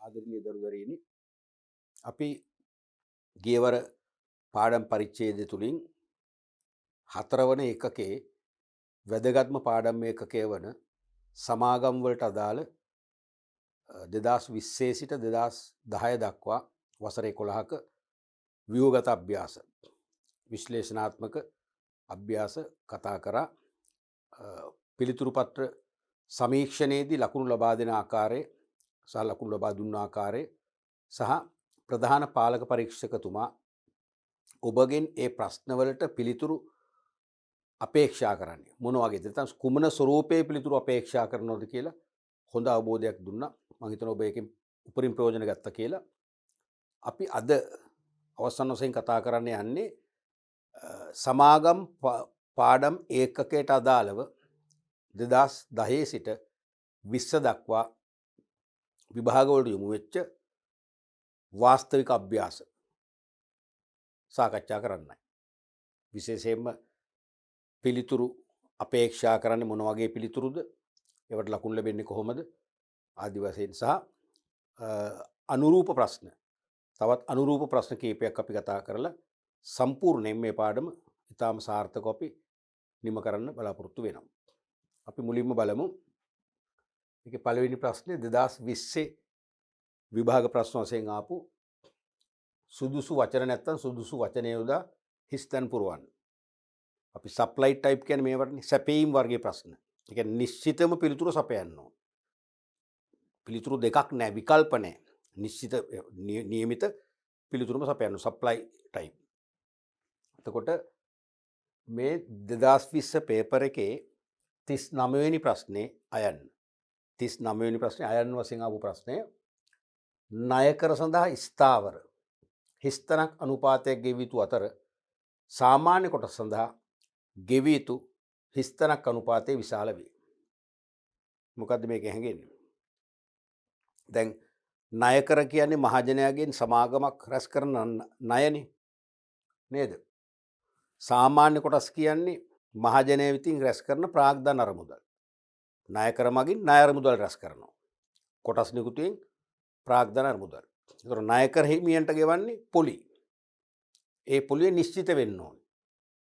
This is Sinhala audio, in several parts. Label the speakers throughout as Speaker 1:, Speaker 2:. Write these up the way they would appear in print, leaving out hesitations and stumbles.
Speaker 1: ආදරණීය දරුදරියනි අපි ගියවර පාඩම් පරිච්ඡේදය තුලින් හතරවන ඒකකයේ වැදගත්ම පාඩම් ඒකකය වන සමාගම් වලට අදාළ 2020 සිට 2010 දක්වා වසර 11ක ව්‍යුහගත අභ්‍යාස විශ්ලේෂණාත්මක අභ්‍යාස කතා කරා. පිළිතුරු පත්‍ර සමීක්ෂණයේදී ලකුණු ලබා දෙන ආකාරය සහ ලකුණු ලබා දුන්න ආකාරය සහ ප්‍රධාන පාලක පරීක්ෂකතුමා ඔබගෙන් ඒ ප්‍රශ්නවලට පිළිතුරු අපේක්ෂා කරන්නේ මොන වගේද? නැත්නම් කුමන ස්වරූපයේ පිළිතුරු අපේක්ෂා කරනවද කියලා හොඳ අවබෝධයක් දුන්නා. මම හිතනවා ඔබ ඒකෙන් උපරිම ප්‍රයෝජන ගත්තා කියලා. අපි අද අවසන් වශයෙන් කතා කරන්න යන්නේ සමාගම් පාඩම් ඒකකයට අදාළව 2010 සිට 20 දක්වා විභාගවලට යොමු වෙච්ච වාස්තවික අභ්‍යාස සාකච්ඡා කරන්නයි. විශේෂයෙන්ම පිළිතුරු අපේක්ෂා කරන්නේ මොන වගේ පිළිතුරුද? ඒවට ලකුණු ලැබෙන්නේ කොහොමද? ආදි වශයෙන් සහ අනුරූප ප්‍රශ්න. තවත් අනුරූප ප්‍රශ්න කීපයක් අපි කතා කරලා සම්පූර්ණයෙන් මේ පාඩම ඉතාම සාර්ථකව අපි නිම කරන්න බලාපොරොත්තු වෙනවා. අපි මුලින්ම බලමු. මේකේ පළවෙනි ප්‍රශ්නේ 2020 විභාග ප්‍රශ්න වශයෙන් ආපු සුදුසු වචන නැත්තම් සුදුසු වචනය යොදා හිස්තැන් පුරවන්න. අපි සප්ලයි ටයිප් කියන්නේ මේවටනේ සැපීම් වර්ගයේ ප්‍රශ්න. ඒ කියන්නේ නිශ්චිතම පිළිතුරු සපයන්න ඕන. පිළිතුරු දෙකක් නැහැ, විකල්ප නැහැ. නිශ්චිත නියමිත පිළිතුරුම සපයන්න සප්ලයි ටයිප්. එතකොට මේ 2020 පේපර් එකේ 39 වෙනි ප්‍රශ්නේ අයන්න. 39 වෙනි ප්‍රශ්නේ අයන්න වශයෙන් ආපු ප්‍රශ්නය ණය කර සඳහා ස්ථාවර හිස්තනක් අනුපාතයක් ගෙවිය යුතු අතර සාමාන්‍ය කොටස සඳහා ගෙවිය යුතු හිස්තනක් අනුපාතය විශාල වේ. මොකද්ද මේක හැංගෙන්නේ? දැන් ණය කර කියන්නේ මහජනයාගෙන් සමාගමක් රැස් කරන ණයනේ නේද? සාමාන්‍ය කොටස් කියන්නේ මහජනය විසින් රැස් කරන ප්‍රාග්ධන අරමුදල්. ණය කර මගින් ණය අරමුදල් රැස් කරනවා. කොටස් නිකුතෙන් ප්‍රාග්ධන අරමුදල්. ඒතර ණය කර හිමියන්ට ගෙවන්නේ පොලි. ඒ පොලිය නිශ්චිත වෙන්න ඕනේ.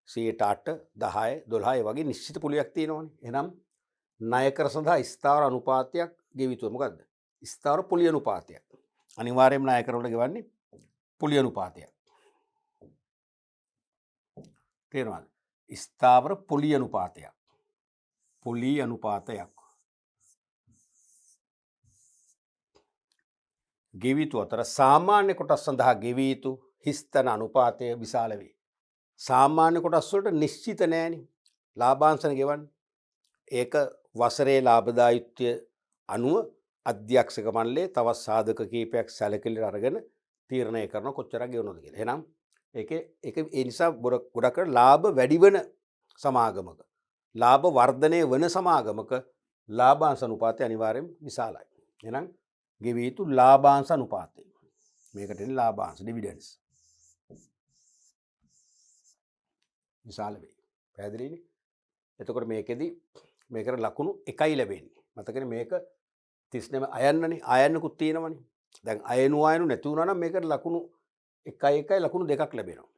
Speaker 1: 8, 10, 12 වගේ නිශ්චිත පොලියක් තියෙනවනේ. එහෙනම් ණය කර සඳහා ස්ථාවර අනුපාතයක් ගෙවිතුව මොකද්ද? ස්ථාවර පොලි අනුපාතයක්. අනිවාර්යයෙන්ම ණය කර වල ගෙවන්නේ පොලි අනුපාතයක්. තේරෙනවද? ස්ථාවර පොලි අනුපාතයක්. පොලි අනුපාතයක්. ගෙවිය යුතු අතර සාමාන්‍ය කොටස් සඳහා ගෙවිය යුතු හිස්තන අනුපාතය විශාල වේ. සාමාන්‍ය කොටස් වලට නිශ්චිත නෑනේ ලාභාංශන ගෙවන්නේ. ඒක වසරේ ලාභදායීත්වය අනුව අධ්‍යක්ෂක මණ්ඩලයේ තවත් සාධක කීපයක් සැලකිලිට අරගෙන තීරණය කරන කොච්චරක් ගෙවනවද කියලා. එහෙනම් ඒක ඒ නිසා ගොඩක් ලාභ වැඩි වෙන සමාගමක ලාභ වර්ධනය වන සමාගමක ලාභාංශ අනුපාතය අනිවාර්යෙන් විශාලයි. එහෙනම් ගෙවිය යුතු ලාභාංශ අනුපාතය. මේකට එන්නේ ලාභාංශ ඩිවිඩන්ඩ්ස්. විශාල වේ. පැහැදිලිනේ? එතකොට මේකෙදි මේකට ලකුණු 1යි ලැබෙන්නේ. මතකනේ මේක 39 අයන්නනේ. ආයන්නකුත් තියෙනවනේ. දැන් අයනු නැති වුණා නම් මේකට ලකුණු 1යි ලකුණු 2ක් ලැබෙනවා.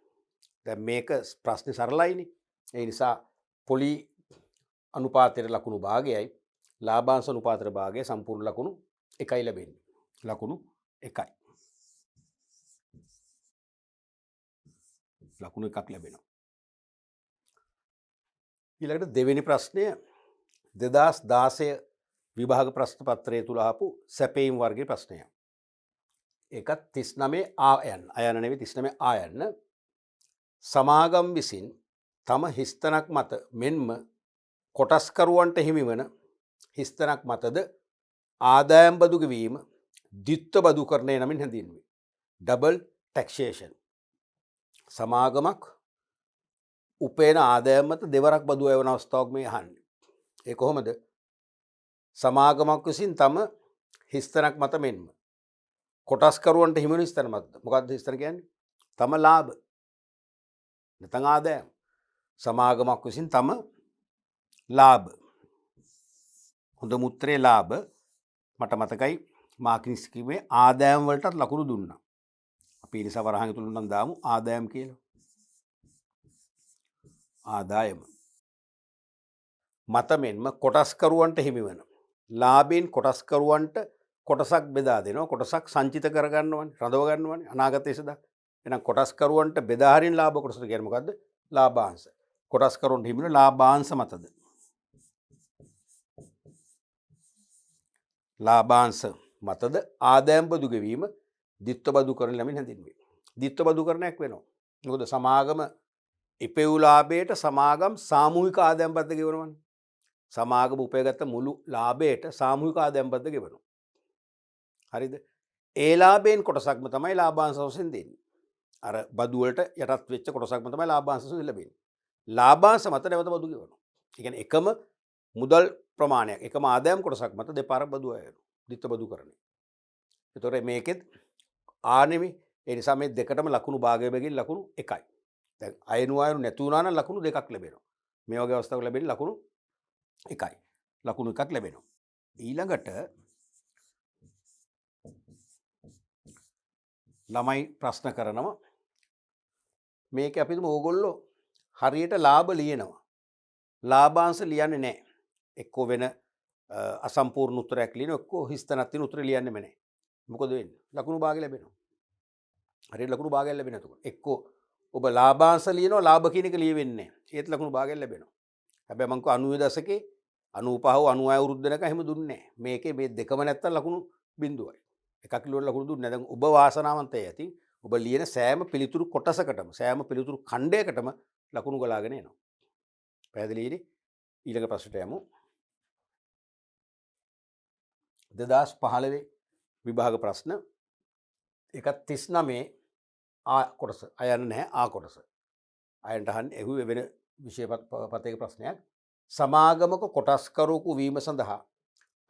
Speaker 1: දැන් මේක ප්‍රශ්නේ සරලයිනේ. ඒ නිසා පොලි අනුපාතයේ ලකුණු භාගයයි ලාභාංශ අනුපාතයේ භාගය සම්පූර්ණ ලකුණු 1යි ලැබෙන්නේ. ලකුණු 1යි. ලකුණු 1ක් ලැබෙනවා. ඊළඟට දෙවෙනි ප්‍රශ්නය 2016 විභාග ප්‍රශ්න පත්‍රය තුල ආපු සැපීම් වර්ගයේ ප්‍රශ්නයක්. ඒකත් 39 ආයන්න. අයන්න නෙවෙයි 39 ආයන්න. සමාගම් විසින් තම හිස්තනක් මත මෙන්ම කොටස්කරුවන්ට හිමිවන හිස්තනක් මතද ආදායම් බදු ගෙවීම ද්විත්ව බදුකරණය නමින් හැඳින්වේ. Double taxation. සමාගමක් උපයන ආදායම් මත දෙවරක් බදු එවන අවස්ථාවක් මේ අහන්නේ. ඒ කොහොමද? සමාගමක් විසින් තම හිස්තනක් මත මෙන්ම කොටස්කරුවන්ට හිමිවන හිස්තන මත. මොකක්ද හිස්තන කියන්නේ? තම ලාභ නැත්නම් ආදායම්. සමාගමක් විසින් තම ලාභ. හොඳ මුත්‍රේ ලාභ මට මතකයි මාර්කින් ස්කීමේ ආදායම් වලටත් ලකුණු දුන්නා. අපි නිසා වරහන් තුල නම් දාමු ආදායම් කියලා. ආදායම මත මෙන්ම කොටස්කරුවන්ට හිමි වෙන ලාභයෙන් කොටස්කරුවන්ට කොටසක් බෙදා දෙනවා. කොටසක් සංචිත කරගන්නවනේ, රඳව ගන්නවනේ අනාගතයේ සදා. එහෙනම් කොටස්කරුවන්ට බෙදා හරින ලාභ කොටස කියන්නේ මොකද්ද? ලාභාංශ. කොටස්කරුවන්ට හිමි වෙන ලාභාංශ මතද? ලාභාංශ මතද ආදායම් බදු ගෙවීම දිත්ව බදු කරන ළමින් හැඳින්වේ. දිත්ව බදු කරණයක් වෙනවා. මොකද සමාගම ඉපෙව් ලාභයට සමාගම් සාමූහික ආදායම් බද්ද ගෙවනවනේ. සමාගම උපයගත්ත මුළු ලාභයට සාමූහික ආදායම් බද්ද ගෙවනවා. හරිද? ඒ ලාභයෙන් කොටසක්ම තමයි ලාභාංශ වශයෙන් දෙන්නේ. අර බදු වලට යටත් වෙච්ච කොටසක්ම තමයි ලාභාංශ වශයෙන් ලැබෙන්නේ. ලාභාංශ මත නැවත බදු ගෙවනවා. ඒ කියන්නේ එකම මුදල් ප්‍රමාණයක් එකම ආදායම් කොටසක් මත දෙපාරක් බදු අය වෙනවා. දිත්ව බදු කරන්නේ. ඒතොර මේකෙත් ආනෙමි. ඒ නිසා මේ දෙකටම ලකුණු භාගය බැගින් ලකුණු 1යි. දැන් අයනු අයනු නැති වුණා නම් ලකුණු 2ක් ලැබෙනවා. මේ වගේ අවස්ථාවක ලැබෙන්නේ ලකුණු 1යි. ලකුණු 1ක් ලැබෙනවා. ඊළඟට ළමයි ප්‍රශ්න කරනවා මේක අපි හිතමු ඕගොල්ලෝ හරියට ලාභ ලියනවා. ලාභාංශ ලියන්නේ නැහැ. එක්කෝ වෙන අසම්පූර්ණ උත්තරයක් ලියනවා, එක්කෝ හිස්තැනක් තියෙන උත්තර ලියන්නෙම නැහැ. මොකද වෙන්නේ? ලකුණු භාගය ලැබෙනවා. හරියට ලකුණු භාගයක් ලැබෙනවා එතකොට. එක්කෝ ඔබ ලාභාංශ ලියනවා, ලාභ කියන එක ලියෙන්නේ නැහැ. ඒත් ලකුණු භාගයක් ලැබෙනවා. හැබැයි මං කිව්වා 90 දශකේ 95 96 අවුරුද්ද වෙනකන් එහෙම දුන්නේ නැහැ. මේකේ මේ දෙකම නැත්තම් ලකුණු බිඳුවයි. එකක් ලියුවට ලකුණු දුන්නේ නැහැ. දැන් ඔබ වාසනාවන්තයි ඇති. ඔබ ලියන සෑම පිළිතුරු කොටසකටම සෑම පිළිතුරු ඛණ්ඩයකටම ලකුණු ගලාගෙන එනවා. පැහැදිලිද? ඊළඟ ප්‍රශ්නට යමු. 2015 විභාග ප්‍රශ්න එක 39 ආ කොටස අයන්න නැහැ ආ කොටස. අයන්ට අහන්නේ එහුවේ වෙන විෂය පතයක ප්‍රශ්නයක්. සමාගමක කොටස්කරුවෙකු වීම සඳහා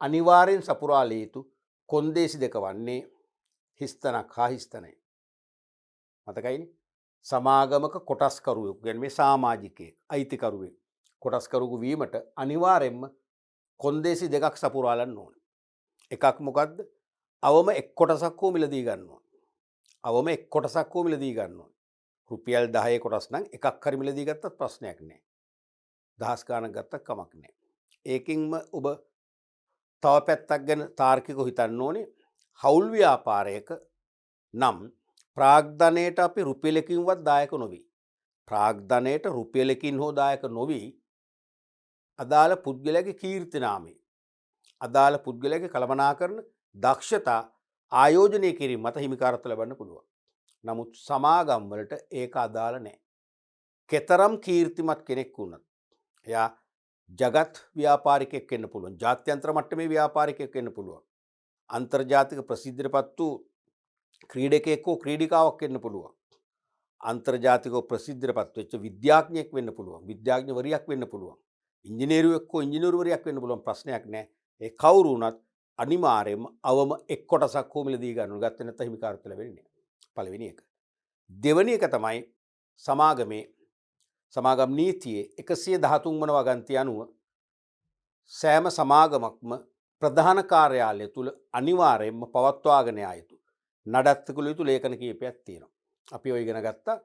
Speaker 1: අනිවාර්යෙන් සපුරාලිය යුතු කොන්දේසි දෙක වන්නේ හිස්තනක් හා හිස්තනයි. මතකයිනේ? සමාගමක කොටස්කරුවෙකු කියන්නේ මේ සමාජිකයෙක්, අයිතිකරුවෙක් කොටස්කරුවෙකු වීමට අනිවාර්යෙන්ම කොන්දේසි දෙකක් සපුරාලන්න ඕනේ. එකක් මොකද්ද? අවම එක් කොටසක් හෝ මිලදී ගන්න ඕනේ. අවම එක් කොටසක් හෝ මිලදී ගන්න ඕනේ. රුපියල් 10 කොටස් නම් එකක් හරි මිලදී ගත්තත් ප්‍රශ්නයක් නැහැ. දහස් ගාණක් ගත්තත් කමක් නැහැ. ඒකින්ම ඔබ තව පැත්තක් ගැන තාර්කිකව හිතන්න ඕනේ. හවුල් ව්‍යාපාරයක නම් ප්‍රාග්ධනයට අපි රුපියලකින්වත් දායක නොවි. ප්‍රාග්ධනයට රුපියලකින් හෝ දායක නොවි අදාළ පුද්ගලයාගේ කීර්ති නාමයේ අදාළ පුද්ගලයාගේ කළමනාකරන දක්ෂතා ආයෝජනය කිරීම මත හිමිකාරත්ව ලබන්න පුළුවන්. නමුත් සමාගම් වලට ඒක අදාළ නැහැ. කතරම් කීර්තිමත් කෙනෙක් වුණත් එයා ජගත් ව්‍යාපාරිකයෙක් වෙන්න පුළුවන්. ජාත්‍යන්තර මට්ටමේ ව්‍යාපාරිකයෙක් වෙන්න පුළුවන්. අන්තර්ජාතික ප්‍රසිද්ධියටපත් වූ ක්‍රීඩකයෙක් හෝ ක්‍රීඩිකාවක් වෙන්න පුළුවන්. අන්තර්ජාතිකව ප්‍රසිද්ධියටපත් වෙච්ච විද්‍යාඥයෙක් වෙන්න පුළුවන්. විද්‍යාඥවරියක් වෙන්න පුළුවන්. ඉංජිනේරුවෙක් හෝ ඉංජිනේරුවරියක් වෙන්න පුළුවන්. ප්‍රශ්නයක් නැහැ. ඒ කවුරු වුණත් අනිවාර්යයෙන්ම අවම එක් කොටසක් හෝ මිලදී ගන්න ඕන. ගත්තේ නැත්නම් හිමිකාරත්ව ලැබෙන්නේ නැහැ. පළවෙනි එක. දෙවෙනි එක තමයි සමාගම් නීතියේ 113 වන වගන්තිය අනුව සෑම සමාගමක්ම ප්‍රධාන කාර්යාලය තුල අනිවාර්යයෙන්ම පවත්වාගෙන යා යුතු නඩත්තු කළ යුතු ලේඛන කීපයක් තියෙනවා. අපි ඔය ඉගෙන ගත්තා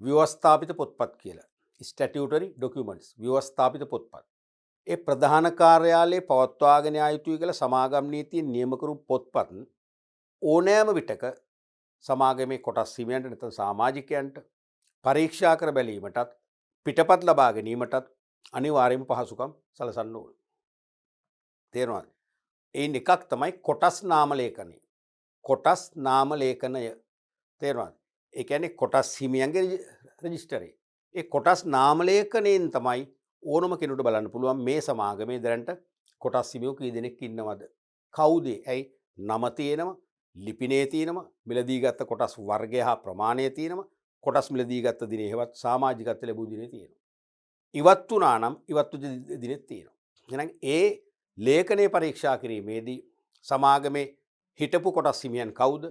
Speaker 1: ව්‍යවස්ථාපිත පොත්පත් කියලා. ස්ටැටියුටරි ඩොකියුමන්ට්ස් ව්‍යවස්ථාපිත පොත්පත්. ඒ ප්‍රධාන කාර්යාලයේ පවත්වාගෙන යා යුතුයි කියලා සමාගම් නීතියෙන් නියම කරු පොත්පත් ඕනෑම විටක සමාගමේ කොටස් හිමියන්ට නැත්නම් සමාජිකයන්ට පරීක්ෂා කර බැලීමටත් පිටපත් ලබා ගැනීමටත් අනිවාර්යයෙන්ම පහසුකම් සලසන්න ඕන. තේරෙනවද? ඒන් එකක් තමයි කොටස් නාම ලේඛනය. කොටස් නාම ලේඛනය. තේරෙනවද? ඒ කියන්නේ කොටස් හිමියන්ගේ රෙජිස්ටරේ. ඒ කොටස් නාම ලේඛනයෙන් තමයි ඕනම කෙනෙකුට බලන්න පුළුවන් මේ සමාගමේ දැනට කොටස් හිමියෝ කී දෙනෙක් ඉන්නවද? කවුද? ඇයි නම තියෙනවා, ලිපිනේ තියෙනවා, මිලදී ගත්ත කොටස් වර්ගය හා ප්‍රමාණය තියෙනවා, කොටස් මිලදී ගත්ත දිනේ හෙවත් සමාජිකත්ව ලැබූ දිනේ තියෙනවා. ඉවත් වුණා නම් ඉවත් වූ දිනෙත් තියෙනවා. එහෙනම් ඒ ලේඛනයේ පරීක්ෂා කිරීමේදී සමාගමේ හිටපු කොටස් හිමියන් කවුද,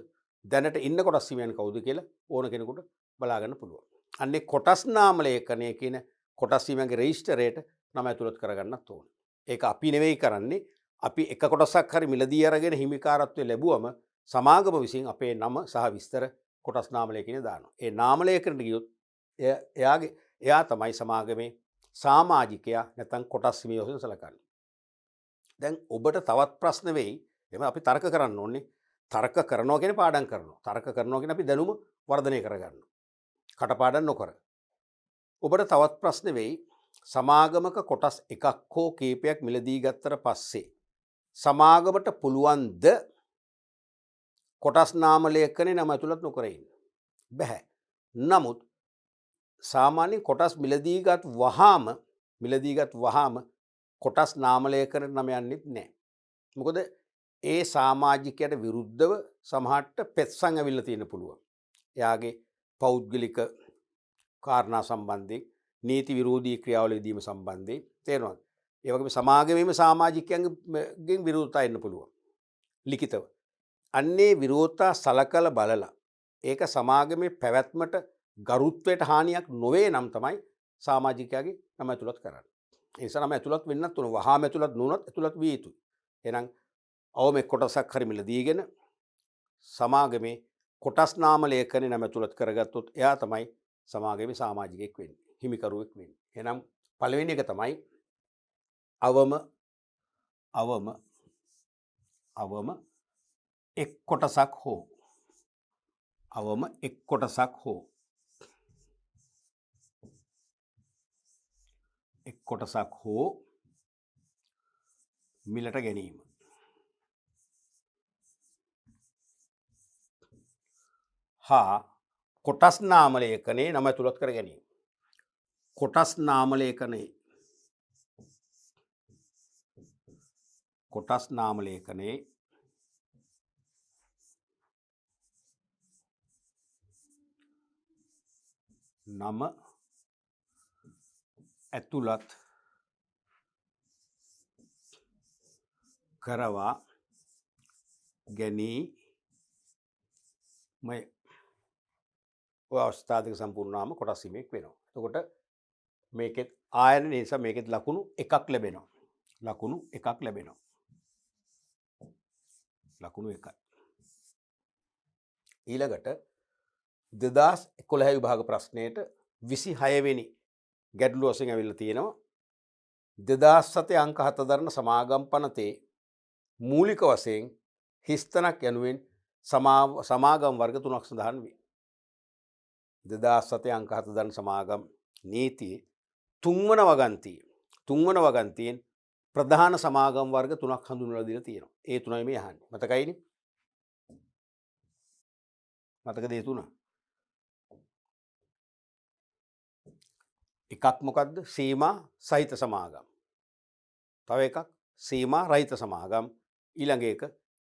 Speaker 1: දැනට ඉන්න කොටස් හිමියන් කවුද කියලා ඕන කෙනෙකුට බලා ගන්න පුළුවන්. අන්නේ කොටස් නාම ලේඛනය කියන කොටස් හිමියන්ගේ රෙජිස්ටරේට නම ඇතුළත් කරගන්නත් ඕන. ඒක අපි නෙවෙයි කරන්නේ, අපි එක කොටසක් හරි මිලදී අරගෙන හිමිකාරත්වය ලැබුවම සමාගම විසින් අපේ නම සහ විස්තර කොටස් නාමලයකින් දානවා. ඒ නාමලයකට ගියොත් එයා තමයි සමාගමේ සාමාජිකයා නැත්නම් කොටස් හිමියෝ වශයෙන් සැලකන්නේ. දැන් ඔබට තවත් ප්‍රශ්න වෙයි. එහම අපි තර්ක කරන්න ඕනේ. තර්ක කරනවා කියන්නේ පාඩම් කරනවා. තර්ක කරනවා කියන්නේ අපි දැනුම වර්ධනය කරගන්නවා. කටපාඩම් නොකර. ඔබට තවත් ප්‍රශ්න වෙයි. සමාගමක කොටස් එකක් හෝ කීපයක් මිලදී ගත්තට පස්සේ සමාගමට පුළුවන්ද කොටස් නාමලේඛනයේ නම ඇතුළත් නොකර ඉන්න? බැහැ. නමුත් සාමාන්‍යයෙන් කොටස් මිලදීගත් වහාම කොටස් නාමලේඛනයට නම යන්නෙත් නැහැ. මොකද ඒ සමාජිකයට විරුද්ධව සමහරට පෙත්සම් ඇවිල්ලා තියෙන්න පුළුවන්. එයාගේ පෞද්ගලික කාරණා සම්බන්ධයෙන් නීති විරෝධී ක්‍රියාවල යෙදීම සම්බන්ධයෙන් තේරෙනවද? ඒ වගේම සමාගමේම සමාජිකයන්ගෙන් විරෝධතා එන්න පුළුවන්. ලිඛිතව. අන්නේ විරෝධතා සලකලා බලලා ඒක සමාගමේ පැවැත්මට ගරුත්වයට හානියක් නොවේ නම් තමයි සමාජිකයාගේ නම ඇතුළත් කරන්නේ. ඒ නිසා නම ඇතුළත් වෙන්නත් උන වහාම ඇතුළත් නොවුනත් ඇතුළත් විය යුතුයි. එහෙනම් අවම කොටසක් හරි මිලදීගෙන සමාගමේ කොටස් නාම ලේඛනේ නම ඇතුළත් කරගත්තොත් එයා තමයි සමාගමේ සමාජිකයෙක් වෙන්නේ. හිමිකරුවෙක් වෙන්නේ. එහෙනම් පළවෙනි එක තමයි අවම එක් කොටසක් හෝ මිලට ගැනීම. හා කොටස් නාම ලේඛනයේ නම ඇතුළත් කර ගැනීම. කොටස් නාම ලේඛනයේ නම ඇතුළත් කරවා ගැනීමය. ඔය අවස්ථා දෙක සම්පූර්ණවම කොටස් හිමියෙක් වෙනවා. එතකොට මේකෙත් ආයන නිසා මේකෙත් ලකුණු එකක් ලැබෙනවා. ලකුණු 1යි. ඊළඟට 2011 විභාග ප්‍රශ්නයට 26 වෙනි ගැටලුව වශයෙන් ඇවිල්ලා තියෙනවා. 2007 අංක 7 දරන සමාගම් පනතේ මූලික වශයෙන් හිස්තනක් යනුවෙන් සමාගම් වර්ග 3ක් සඳහන් වේ. 2007 අංක 7 දරන සමාගම් නීතියේ තුන්වන වගන්තියෙන් ප්‍රධාන සමාගම් වර්ග 3ක් හඳුන්වලා දීලා තියෙනවා. ඒ තුනයි මේ අහන්නේ. මතකයිනේ? මතකද ඒ තුන? එකක් මොකද්ද? සීමා සහිත සමාගම්. තව එකක් සීමා රහිත සමාගම්. ඊළඟ එක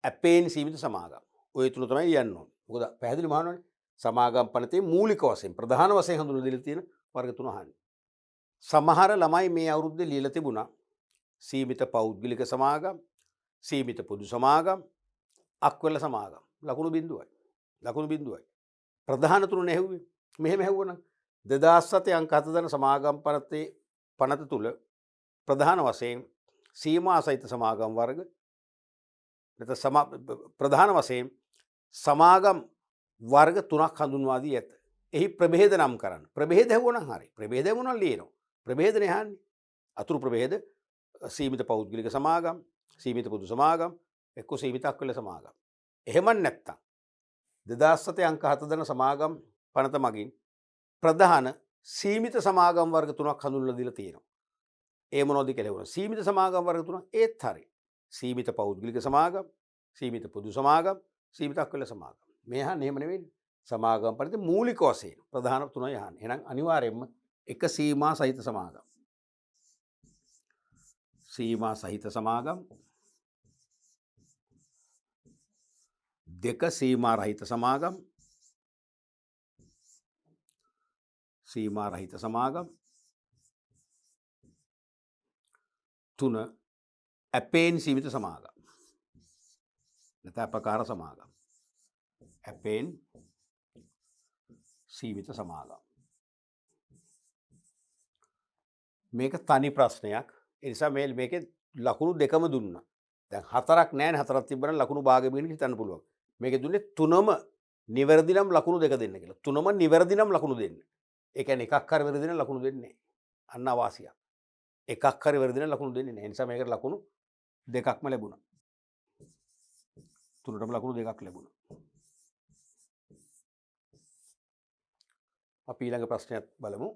Speaker 1: ඇපේන් සීමිත සමාගම්. ඔය තුන තමයි යන්න ඕනේ. මොකද පැහැදිලිව අහනවනේ. සමාගම් පනතේ මූලික වශයෙන් ප්‍රධාන වශයෙන් හඳුන්වලා දීලා තියෙන වර්ග තුන අහන්නේ. සමහර ළමයි මේ අවුරුද්දේ ලියලා තිබුණා සීමිත පෞද්ගලික සමාගම්, සීමිත පොදු සමාගම්, අක්වල සමාගම්. ලකුණු බිඳුවයි. ප්‍රධාන තුන නැහුවේ. මෙහෙම ඇහුවනම් 2007 අංක 7 දන සමාගම් පනත තුල ප්‍රධාන වශයෙන් සීමා සහිත සමාගම් වර්ග ප්‍රධාන වශයෙන් සමාගම් වර්ග 3ක් හඳුන්වා දී ඇත. එහි ප්‍රභේද නම් කරන්න. ප්‍රභේද ඇහුවනම් හරි. ප්‍රභේද ඇහුවනම් ලියනවා. ප්‍රභේදනේ අහන්නේ. අතුරු ප්‍රභේද සීමිත පෞද්ගලික සමාගම්, සීමිත පොදු සමාගම්, එක්ක සීමිත අක්වල සමාගම්. එහෙම නැත්තම් 2007 අංක 7 දන සමාගම් පනත මගින් ප්‍රධාන සීමිත සමාගම් වර්ග 3ක් හඳුන්වලා දීලා තියෙනවා. ඒ මොනවද කියලා ඇහුවා. සීමිත සමාගම් වර්ග 3ක් ඒත් හරි. සීමිත පෞද්ගලික සමාගම්, සීමිත පොදු සමාගම්, සීමිත අක්වල සමාගම්. මේ අහන්නේ එහෙම නෙවෙයි. සමාගම් පරිදි මූලික වශයෙන් ප්‍රධාන තුනයි අහන්නේ. එහෙනම් අනිවාර්යයෙන්ම එක සීමා සහිත සමාගම්. සීමා සහිත සමාගම්. දෙක සීමා රහිත සමාගම්. සීමා රහිත සමාගම්. තුන ඇපේන් සීමිත සමාගම්. නැත්නම් අපකාර සමාගම්. ඇපේන් සීමිත සමාගම්. මේක තනි ප්‍රශ්නයක්. ඒ නිසා මේකේ ලකුණු දෙකම දුන්නා. දැන් 4ක් නැහැ නේ 4ක් තිබ්බනම් ලකුණු භාගෙ බින්න හිතන්න පුළුවන්. මේකේ දුන්නේ 3ම නිවැරදි නම් ලකුණු 2 දෙන්න කියලා. 3ම නිවැරදි නම් ලකුණු දෙන්න. ඒ කියන්නේ එකක් හරි වැරදි නම් ලකුණු දෙන්නේ නැහැ. අන්න අවාසියක්. එකක් හරි වැරදි නම් ලකුණු දෙන්නේ නැහැ. ඒ නිසා මේකට ලකුණු දෙකක්ම ලැබුණා. 3ටම ලකුණු දෙකක් ලැබුණා. අපි ඊළඟ ප්‍රශ්නයක් බලමු.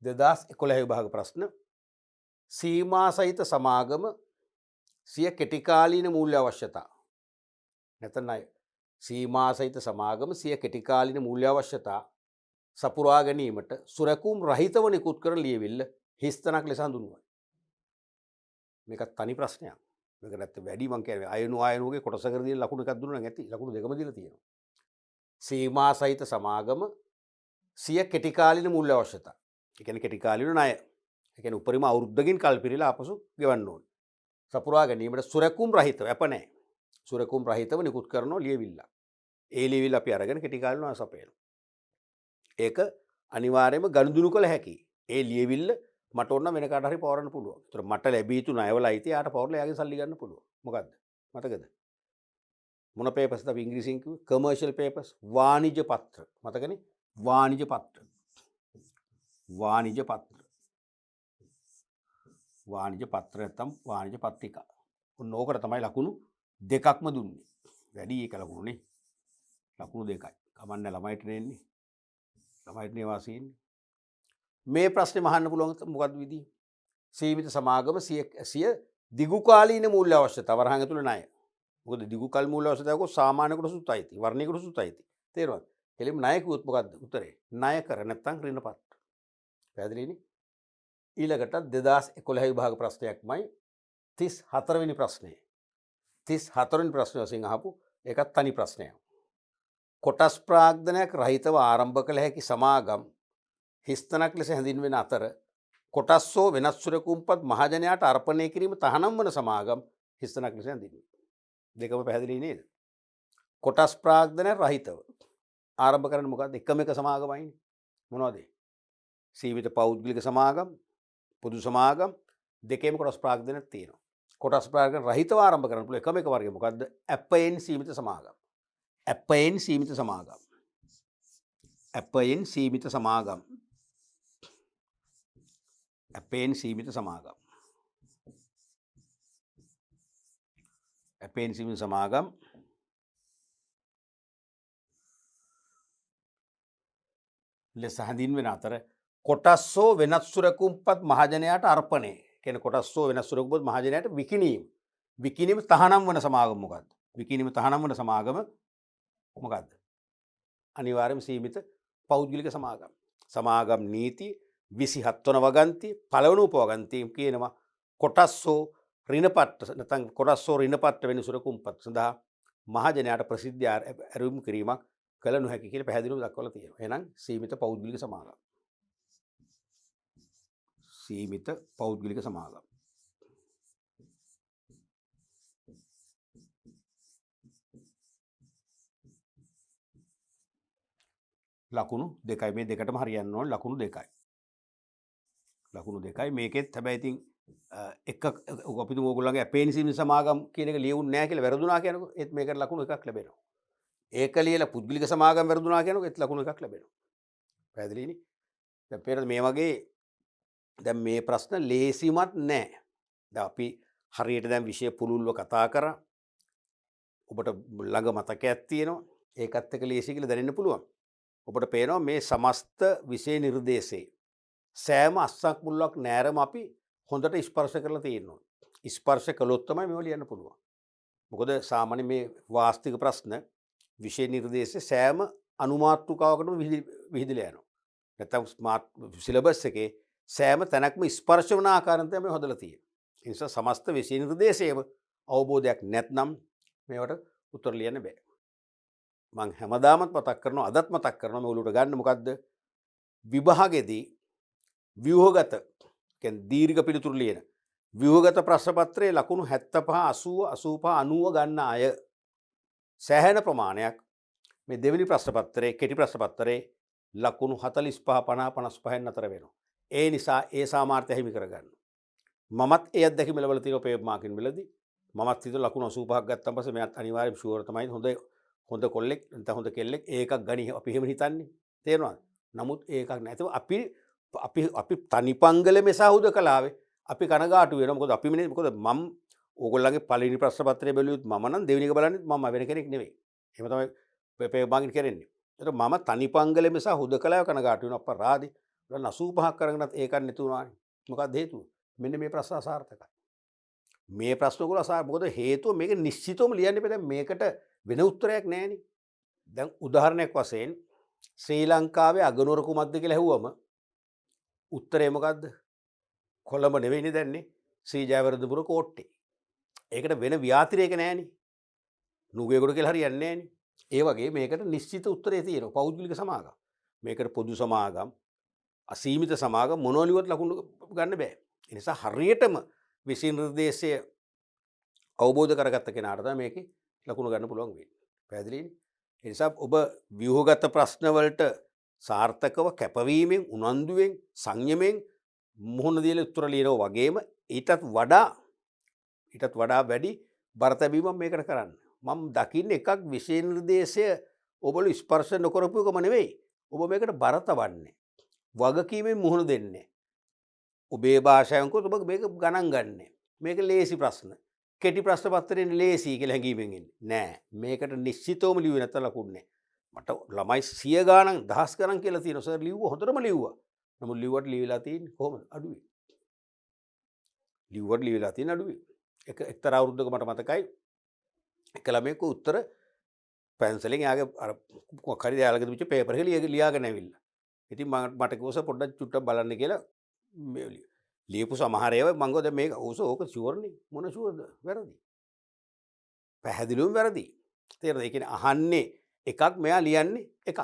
Speaker 1: 2011 විභාග ප්‍රශ්න. සීමා සහිත සමාගම සිය කෙටිකාලීන මූල්‍ය අවශ්‍යතා. නැත්නම් අය සීමා සහිත සමාගම සිය කෙටිකාලීන මූල්‍ය අවශ්‍යතා සපුරා ගැනීමට සුරැකුම් රහිතව නිකුත් කර ලියවිල්ල හිස්තනක් ලෙස හඳුන්වයි. මේක තනි ප්‍රශ්නයක්. මේක නැත්නම් වැඩි මං කියන්නේ ආයනුගේ කොටසකට දීලා ලකුණු එකක් දුන්නා නම් ඇති. ලකුණු දෙකම දීලා තියෙනවා. සීමා සහිත සමාගම සිය කෙටිකාලීන මූල්‍ය අවශ්‍යතා. ඒ කියන්නේ කෙටිකාලීන ණය. ඒ කියන්නේ උපරිම අවුරුද්දකින් කල් පිරීලා ආපසු ගෙවන්න ඕනේ. සපුරා ගැනීමට සුරැකුම් රහිතව අප නැහැ. සුරැකුම් රහිතව නිකුත් කරනවා ලියවිල්ල. ඒ ලියවිල්ල අපි අරගෙන කෙටිකාලීන ණය සපයනවා. ඒක අනිවාර්යයෙන්ම ගනුදෙනු කළ හැකි. ඒ ලියවිල්ල මට ඕන වෙන කාට හරි පවරන්න පුළුවන්. ඒතර මට ලැබී යුතු ණයවල අයිති යාට පවරලා එයාගෙන් සල්ලි ගන්න පුළුවන්. මොකද්ද? මතකද? මොන පේපර්ස්ද අපි ඉංග්‍රීසියෙන් කිව්වේ? කමර්ෂියල් පේපර්ස්. වාණිජ්‍ය පත්‍ර. මතකනේ? වාණිජ්‍ය පත්‍ර. වාණිජ්‍ය පත්‍ර. වාණිජ්‍ය පත්‍ර නැත්නම් වාණිජ්‍ය පත්‍රිකා. ඔන්න ඕකට තමයි ලකුණු දෙකක්ම දුන්නේ. වැඩි ඒක ලකුණු නේ. ලකුණු දෙකයි. කමන්නේ ළමයිට නෙන්නේ. ළමයිට නේ වාසියෙන්නේ. මේ ප්‍රශ්නේ මහන්න පුළුවන් මොකද්ද විදිහ? සීමිත සමාගම සිය දිගුකාලීන මූල්‍ය අවශ්‍යතාව වරහන් ඇතුළේ ණය. මොකද දිගුකාල මූල්‍ය අවශ්‍යතාවක සාමාන්‍ය කොටසුත් අයිති. වර්ණීය කොටසුත් අයිති. තේරුණාද? එළිම ණය කිව්වොත් මොකද්ද උත්තරේ? ණය කර නැත්නම් ඍණ පත්‍ර. පැහැදිලිනේ? ඊළඟට 2011 විභාග ප්‍රශ්නයක්මයි 34 වෙනි ප්‍රශ්නය. 34 වෙනි ප්‍රශ්නය වශයෙන් අහපු ඒකත් තනි ප්‍රශ්නයක්. කොටස් ප්‍රාග්ධනයක් රහිතව ආරම්භ කළ හැකි සමාගම් හිස්තනක් ලෙස හැඳින්වෙන අතර කොටස් හෝ වෙනස් සුරකුම්පත් මහජනයාට අර්පණය කිරීම තහනම් වන සමාගම් හිස්තනක් ලෙස හැඳින්වේ. දෙකම පැහැදිලි නේද? කොටස් ප්‍රාග්ධනය රහිතව ආරම්භ කරන්නේ මොකද්ද? එකම එක සමාගමයිනේ. මොනවද? සීමිත පෞද්ගලික සමාගම්, පොදු සමාගම් දෙකේම කොටස් ප්‍රාග්ධනයක් තියෙනවා. කොටස් ප්‍රාග්ධන රහිතව ආරම්භ කරන්න පුළුවන් එකම එක වර්ගය මොකද්ද? අපයෙන් සීමිත සමාගම්. අපයෙන් සීමිත සමාගම්. අපයෙන් සීමිත සමාගම්. අපයෙන් සීමිත සමාගම්. අපයෙන් සීමිත සමාගම් ලෙස හැඳින්වෙන අතර කොටස් හෝ වෙනස් සුරකුම්පත් මහජනයාට අර්පණය. කියන්නේ කොටස් හෝ වෙනස් සුරකුම්පත් මහජනයාට විකිණීම. විකිණීම තහනම් වන සමාගම මොකද්ද? විකිණීම තහනම් වන සමාගම මොකද්ද? අනිවාර්යයෙන්ම සීමිත පෞද්ගලික සමාගම්. සමාගම් නීති 27 වන වගන්තිය පළවන උපවගන්තිය කියනවා කොටස් හෝ ඍණපත්‍ර නැත්නම් කොටස් හෝ ඍණපත්‍ර වෙන සුරකුම්පත් සඳහා මහජනයාට ප්‍රසිද්ධිය ඇරයුම් කිරීමක් කළ නොහැකි කියලා පැහැදිලිව දක්වලා තියෙනවා. එහෙනම් සීමිත පෞද්ගලික සමාගම්. සීමිත පෞද්ගලික සමාගම්. ලකුණු දෙකයි මේ දෙකටම හරියන්න ඕන ලකුණු දෙකයි. ලකුණු දෙකයි මේකෙත් හැබැයි ඉතින් එක අපි තුමු ඕගොල්ලන්ගේ අපේන් සීමිත සමාගම් කියන එක ලියුන්නේ නැහැ කියලා වැරදුනා කියනකො ඒත් මේකට ලකුණු එකක් ලැබෙනවා. ඒක ලියලා පුද්ගලික සමාගම් වැරදුනා කියනකො ඒත් ලකුණු එකක් ලැබෙනවා. පැහැදිලිනේ? දැන් පේනද මේ වගේ දැන් මේ ප්‍රශ්න ලේසිමත් නැහැ. දැන් අපි හරියට දැන් විෂය පුළුල්ව කතා කරා. ඔබට ළඟ මතකයක් තියෙනවා. ඒකත් එක්ක ලේසි කියලා දැනෙන්න පුළුවන්. ඔබට පේනවා මේ සමස්ත විෂය නිර්දේශේ සෑම අස්සක් මුල්ලක් නෑරම අපි හොඳට ස්පර්ශ කරලා තියෙනවා. ස්පර්ශ කළොත් තමයි මේව ලියන්න පුළුවන්. මොකද සාමාන්‍ය මේ වාස්තික ප්‍රශ්න විෂය නිර්දේශේ සෑම අනුමාතෘකාවකටම විහිදලා යනවා. නැත්නම් ස්මාර්ට් සිලබස් එකේ සෑම තැනක්ම ස්පර්ශ වන ආකාරයෙන් තමයි හදලා තියෙන්නේ. ඒ නිසා සමස්ත විෂය නිර්දේශයේම අවබෝධයක් නැත්නම් මේවට උත්තර ලියන්න බෑ. මං හැමදාමත් මතක් කරනවා අදත් මතක් කරනවා මේ ඔලුවට ගන්න මොකද්ද? විභාගෙදී ව්‍යුහගත කියන්නේ දීර්ඝ පිළිතුරු ලියන ව්‍යුහගත ප්‍රශ්න පත්‍රයේ ලකුණු 75 80 85 90 ගන්න අය සෑහෙන ප්‍රමාණයක් මේ දෙවෙනි ප්‍රශ්න පත්‍රයේ කෙටි ප්‍රශ්න පත්‍රයේ ලකුණු 45 50 55 නතර වෙනවා. ඒ නිසා ඒ සාමාර්ථය හිමි කරගන්න. මමත් ඒ අත්දැකීම ලැබලා තියෙනවා පේ මාකින් වලදී. මමත් හිතුව ලකුණු 85ක් ගත්තම පස්සේ මෙයාත් අනිවාර්යයෙන් ෂුවර් තමයි හොඳ කොල්ලෙක් නැත්නම් හොඳ කෙල්ලෙක් ඒකක් ගනි අපි එහෙම හිතන්නේ. තේරෙනවද? නමුත් ඒකක් නැතුව අපි තනිපංගල මෙසා හුදකලාවේ අපි කනගාටු වෙනවා. මොකද මම ඕගොල්ලන්ගේ පළවෙනි ප්‍රශ්න පත්‍රය බැලුවොත් මම නම් දෙවෙනි එක බලන්නේ මම වෙන කෙනෙක් නෙවෙයි. එහෙම තමයි පේ මාකින් කරන්නේ. ඒතකොට මම තනිපංගල මෙසා හුදකලාවේ කනගාටු වෙනවා අපරාධි. 85ක් කරගෙනත් ඒකක් නැති වුණානේ. මොකක්ද හේතුව? මෙන්න මේ ප්‍රශ්න අසාර්ථකයි. මේ ප්‍රශ්න ඔයගොල්ලෝ මොකද හේතුව මේක නිශ්චිතවම ලියන්න එපා. දැන් මේකට වෙන උත්තරයක් නැහැනේ. දැන් උදාහරණයක් වශයෙන් ශ්‍රී ලංකාවේ අගනුවර කුමක්ද කියලා ඇහුවම උත්තරේ මොකද්ද? කොළඹ නෙවෙයිනේ දැන්නේ. ශ්‍රී ජයවර්ධනපුර කෝට්ටේ. ඒකට වෙන ව්‍යාතිරේක නැහැනේ. නුගේගොඩ කියලා හරියන්නේ නැහැනේ. ඒ වගේ මේකට නිශ්චිත උත්තරේ තියෙනවා. පෞද්ගලික සමාගම්. මේකට පොදු සමාගම්, අසීමිත සමාගම් මොනවලිවත් ලකුණු ගන්න බෑ. ඒ නිසා හරියටම විෂය නිර්දේශය අවබෝධ කරගත්ත කෙනාට තමයි මේකේ ලකුණු ගන්න පුළුවන් වෙන්නේ. පැහැදිලිනේ? ඒ නිසා ඔබ ව්‍යුහගත ප්‍රශ්න වලට සාර්ථකව කැපවීමෙන්, උනන්දුවෙන්, සංයමයෙන් මුහුණ දීලා උත්තර ලියනවා වගේම ඊටත් වඩා වැඩි බර තැබීමක් මේකට කරන්න. මම දකින්නේ එකක් විෂය නිර්දේශය ඔබලු ස්පර්ශ නොකරපු එකම නෙවෙයි. ඔබ මේකට බර තබන්නේ. වගකීමෙන් මුහුණ දෙන්නේ. ඔබේ භාෂාවෙන් කොහොමද ඔබ මේක ගණන් ගන්නෙ? මේක ලේසි ප්‍රශ්න. කෙටි ප්‍රශ්න පත්‍රයෙන් ලේසි කියලා හැඟීමෙන් ඉන්නේ. නෑ. මේකට නිශ්චිතවම ලියුවේ නැත්නම් ලකුණු නෑ. මට ළමයි 100 ගාණන් 1000 ගණන් කියලා තියෙනවා. සර් ලිව්වා හොඳටම ලිව්වා. නමුත් ලිව්වට ලියවිලා තියෙන්නේ කොහොමද? අඩුවේ. ලිව්වට ලියවිලා තියෙන අඩුවේ. එක්තරා අවුරුද්දක මට මතකයි එක ළමයෙක් උත්තර පැන්සලෙන් යාගේ අර මොකක් හරි යාළඟ තිබිච්ච පේපර් එක ලියාගෙන ඇවිල්ලා. ඉතින් මට කිව්වා පොඩ්ඩක් චුට්ටක් බලන්න කියලා ලියපු සමහර ඒවා මම ගෝ දැන් මේක ඕක ෂුවර් නේ මොන ෂුවර්ද වැරදි. පැහැදිලිවම වැරදි. තේරෙනවද? ඒ කියන්නේ අහන්නේ එකක් මෙයා ලියන්නේ එකක්.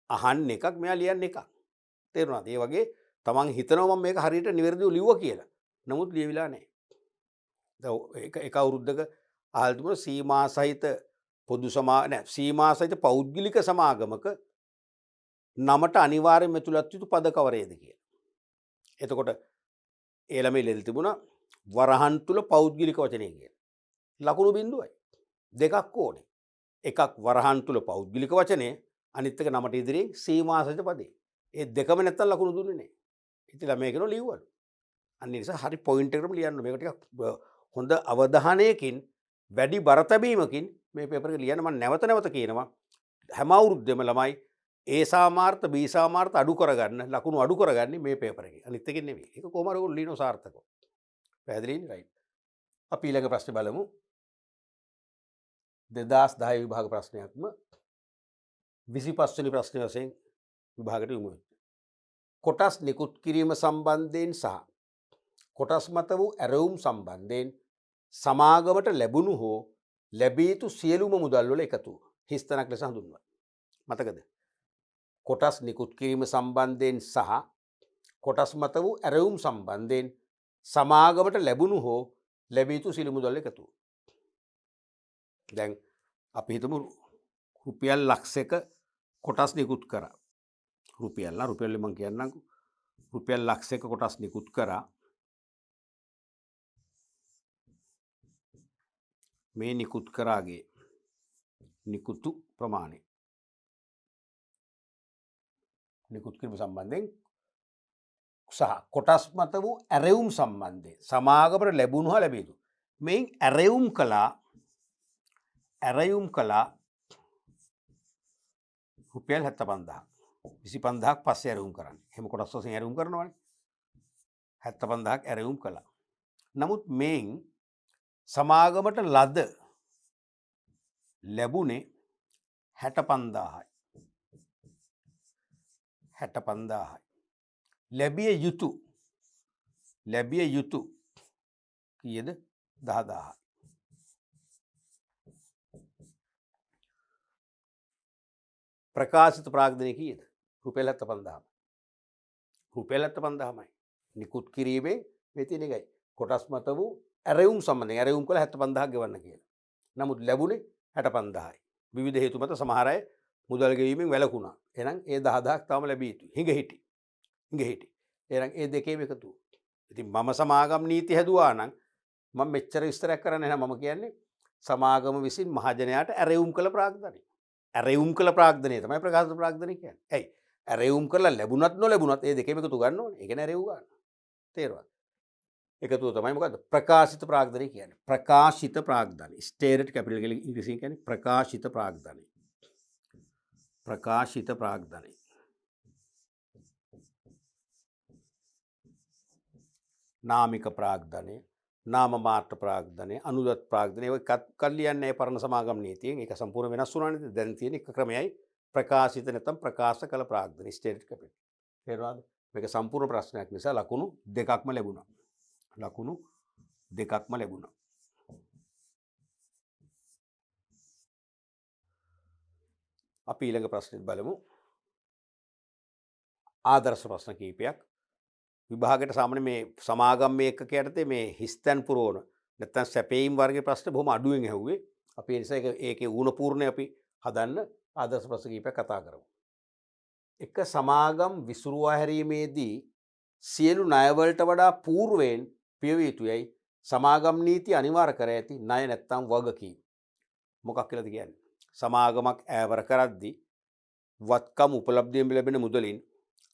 Speaker 1: අහන්නේ එකක් මෙයා ලියන්නේ එකක්. තේරුණාද? ඒ වගේ තමන් හිතනවා මම මේක හරියට නිවැරදිව ලිව්වා කියලා. නමුත් ලියවිලා නැහැ. දැන් එක අවුරුද්දක ආල් තිබුණ සීමා සහිත පොදු සීමා සහිත පෞද්ගලික සමාගමක නමට අනිවාර්යයෙන්ම ඇතුළත් යුතු පද කවරේද කියලා. එතකොට ඒ ළමයි ලෙල් තිබුණා වරහන් තුල පෞද්ගලික වචනය කියලා. ලකුණු බිඳුවයි. දෙකක් ඕනේ. එකක් වරහන් තුල පෞද්ගලික වචනය, අනිත් එක නමට ඉදිරියෙන් සීමා සහිත පදේ. ඒ දෙකම නැත්තම් ලකුණු දුන්නේ නැහැ. ඉතින් ළමයි කියනවා ලියවලු. අන්න ඒ නිසා හරි පොයින්ට් එකකටම ලියන්න. මේක ටිකක් හොඳ අවධානයකින් වැඩි බර තැබීමකින් මේ පේපර් එක ලියන්න. මම නැවත කියනවා හැම අවුරුද්දෙම ළමයි ඒ සාමාර්ථ බී සාමාර්ථ අඩු කරගන්න ලකුණු අඩු කරගන්නේ මේ පේපර් එකේ. අනිත් එකෙන් නෙවෙයි. ඒක කොහොම හරි ඔයගොල්ලෝ ලියනවා සාර්ථකව. පැහැදිලිනේ? රයිට්. අපි ඊළඟ ප්‍රශ්නේ බලමු. 2010 විභාග ප්‍රශ්නයක්ම 25 වෙනි ප්‍රශ්නේ වශයෙන් විභාගයට යොමු වෙනවා. කොටස් නිකුත් කිරීම සම්බන්ධයෙන් සහ කොටස් මත වූ ඇරවුම් සම්බන්ධයෙන් සමාගමට ලැබුණු හෝ ලැබිය යුතු සියලුම මුදල් වල එකතුව හිස්තැනක් ලෙස හඳුන්වයි. මතකද? කොටස් නිකුත් කිරීම සම්බන්ධයෙන් සහ කොටස් මත වූ ඇරවුම් සම්බන්ධයෙන් සමාගමට ලැබුණු හෝ ලැබිය යුතු සියලු මුදල් එකතුව. දැන් අපි හිතමු රුපියල් ලක්ෂයක කොටස් නිකුත් කරා. රුපියල් මම කියන්නම්කෝ. රුපියල් ලක්ෂයක කොටස් නිකුත් කරා. මේ නිකුත් කරාගේ නිකුතු ප්‍රමාණය නිකුත් කිරීම සම්බන්ධයෙන් සහ කොටස් මත වූ ඇරයුම් සම්බන්ධයෙන් සමාගමට ලැබුණු හා ලැබිය යුතු. මෙයින් ඇරයුම් කළා රුපියල් 75000ක්. 25000ක් පස්සේ ඇරයුම් කරන්නේ. එහෙම කොටස් වශයෙන් ඇරයුම් කරනවානේ. 75000ක් ඇරයුම් කළා. නමුත් මෙයින් සමාගමට ලැබුණේ 65000යි. 65000යි. ලැබිය යුතු කීයද? 10000යි. ප්‍රකාශිත ප්‍රාග්ධනය කීයද? රුපියල් 75000යි. රුපියල් 75000යි. නිකුත් කිරීමේ මේ තියෙන එකයි. කොටස් මත වූ ඇරයුම් සම්බන්ධයෙන් ඇරයුම් කළ 75000ක් ගෙවන්න කියලා. නමුත් ලැබුණේ 65000යි. විවිධ හේතු මත සමහර අය මුදල් ගෙවීමෙන් වැළකුණා. එහෙනම් ඒ 10000ක් තාම ලැබිය යුතුයි. හිඟ හිටි. එහෙනම් ඒ දෙකේම එකතුව. ඉතින් මම සමාගම් නීති හැදුවා නම් මම මෙච්චර විස්තරයක් කරන්නේ නැහැ. මම කියන්නේ සමාගම විසින් මහජනයාට ඇරයුම් කළ ප්‍රාග්ධනය. ඇරයුම් කළ ප්‍රාග්ධනය තමයි ප්‍රකාශිත ප්‍රාග්ධනය කියන්නේ. ඇයි? ඇරයුම් කරලා ලැබුණත් නොලැබුණත් ඒ දෙකම එකතු ගන්න ඕනේ. ඒ කියන්නේ ඇරයුම් ගන්න. තේරුණාද? එකතුව තමයි මොකද්ද? ප්‍රකාශිත ප්‍රාග්ධනය කියන්නේ. ප්‍රකාශිත ප්‍රාග්ධනය. ස්ටේටඩ් කැපිටල් කියලා ඉංග්‍රීසියෙන් කියන්නේ ප්‍රකාශිත ප්‍රාග්ධනය. ප්‍රකාශිත ප්‍රාග්ධනය. නාමික ප්‍රාග්ධනය, නාම මාත්‍ර ප්‍රාග්ධනය, අනුදත් ප්‍රාග්ධනය ඔය කල්ලියන්නේ පරණ සමාගම් නීතියෙන් ඒක සම්පූර්ණ වෙනස් වුණානේ. දැන් තියෙන එක ක්‍රමයයි ප්‍රකාශිත නැත්නම් ප්‍රකාශ කළ ප්‍රාග්ධනය ස්ටේට් කැපිටල්. තේරුණාද? මේක සම්පූර්ණ ප්‍රශ්නයක් නිසා ලකුණු දෙකක්ම ලැබුණා. ලකුණු දෙකක්ම ලැබුණා. අපි ඊළඟ ප්‍රශ්නෙත් බලමු. ආදර්ශ ප්‍රශ්න කීපයක්. විභාගයට සාමාන්‍ය මේ සමාගම් මේකක යටතේ මේ හිස්තැන් පුරවන නැත්නම් සැපේයිම් වර්ගයේ ප්‍රශ්න බොහොම අඩුවෙන් ඇහුවේ. අපි ඒ නිසා ඒකේ ඌණ පූර්ණේ අපි හදන්න ආදර්ශ ප්‍රශ්න කීපයක් කතා කරමු. එක සමාගම් විසුරුවා හැරීමේදී සියලු ණයවලට වඩා పూర్වයෙන් පියවිය යුතුයයි සමාගම් නීති අනිවාර්ය කර ඇති ණය නැත්නම් වගකීම්. මොකක් කියලාද කියන්නේ? සමාගමක් ඈවර කරද්දී වත්කම් උපලබ්ධියෙන් ලැබෙන මුදලින්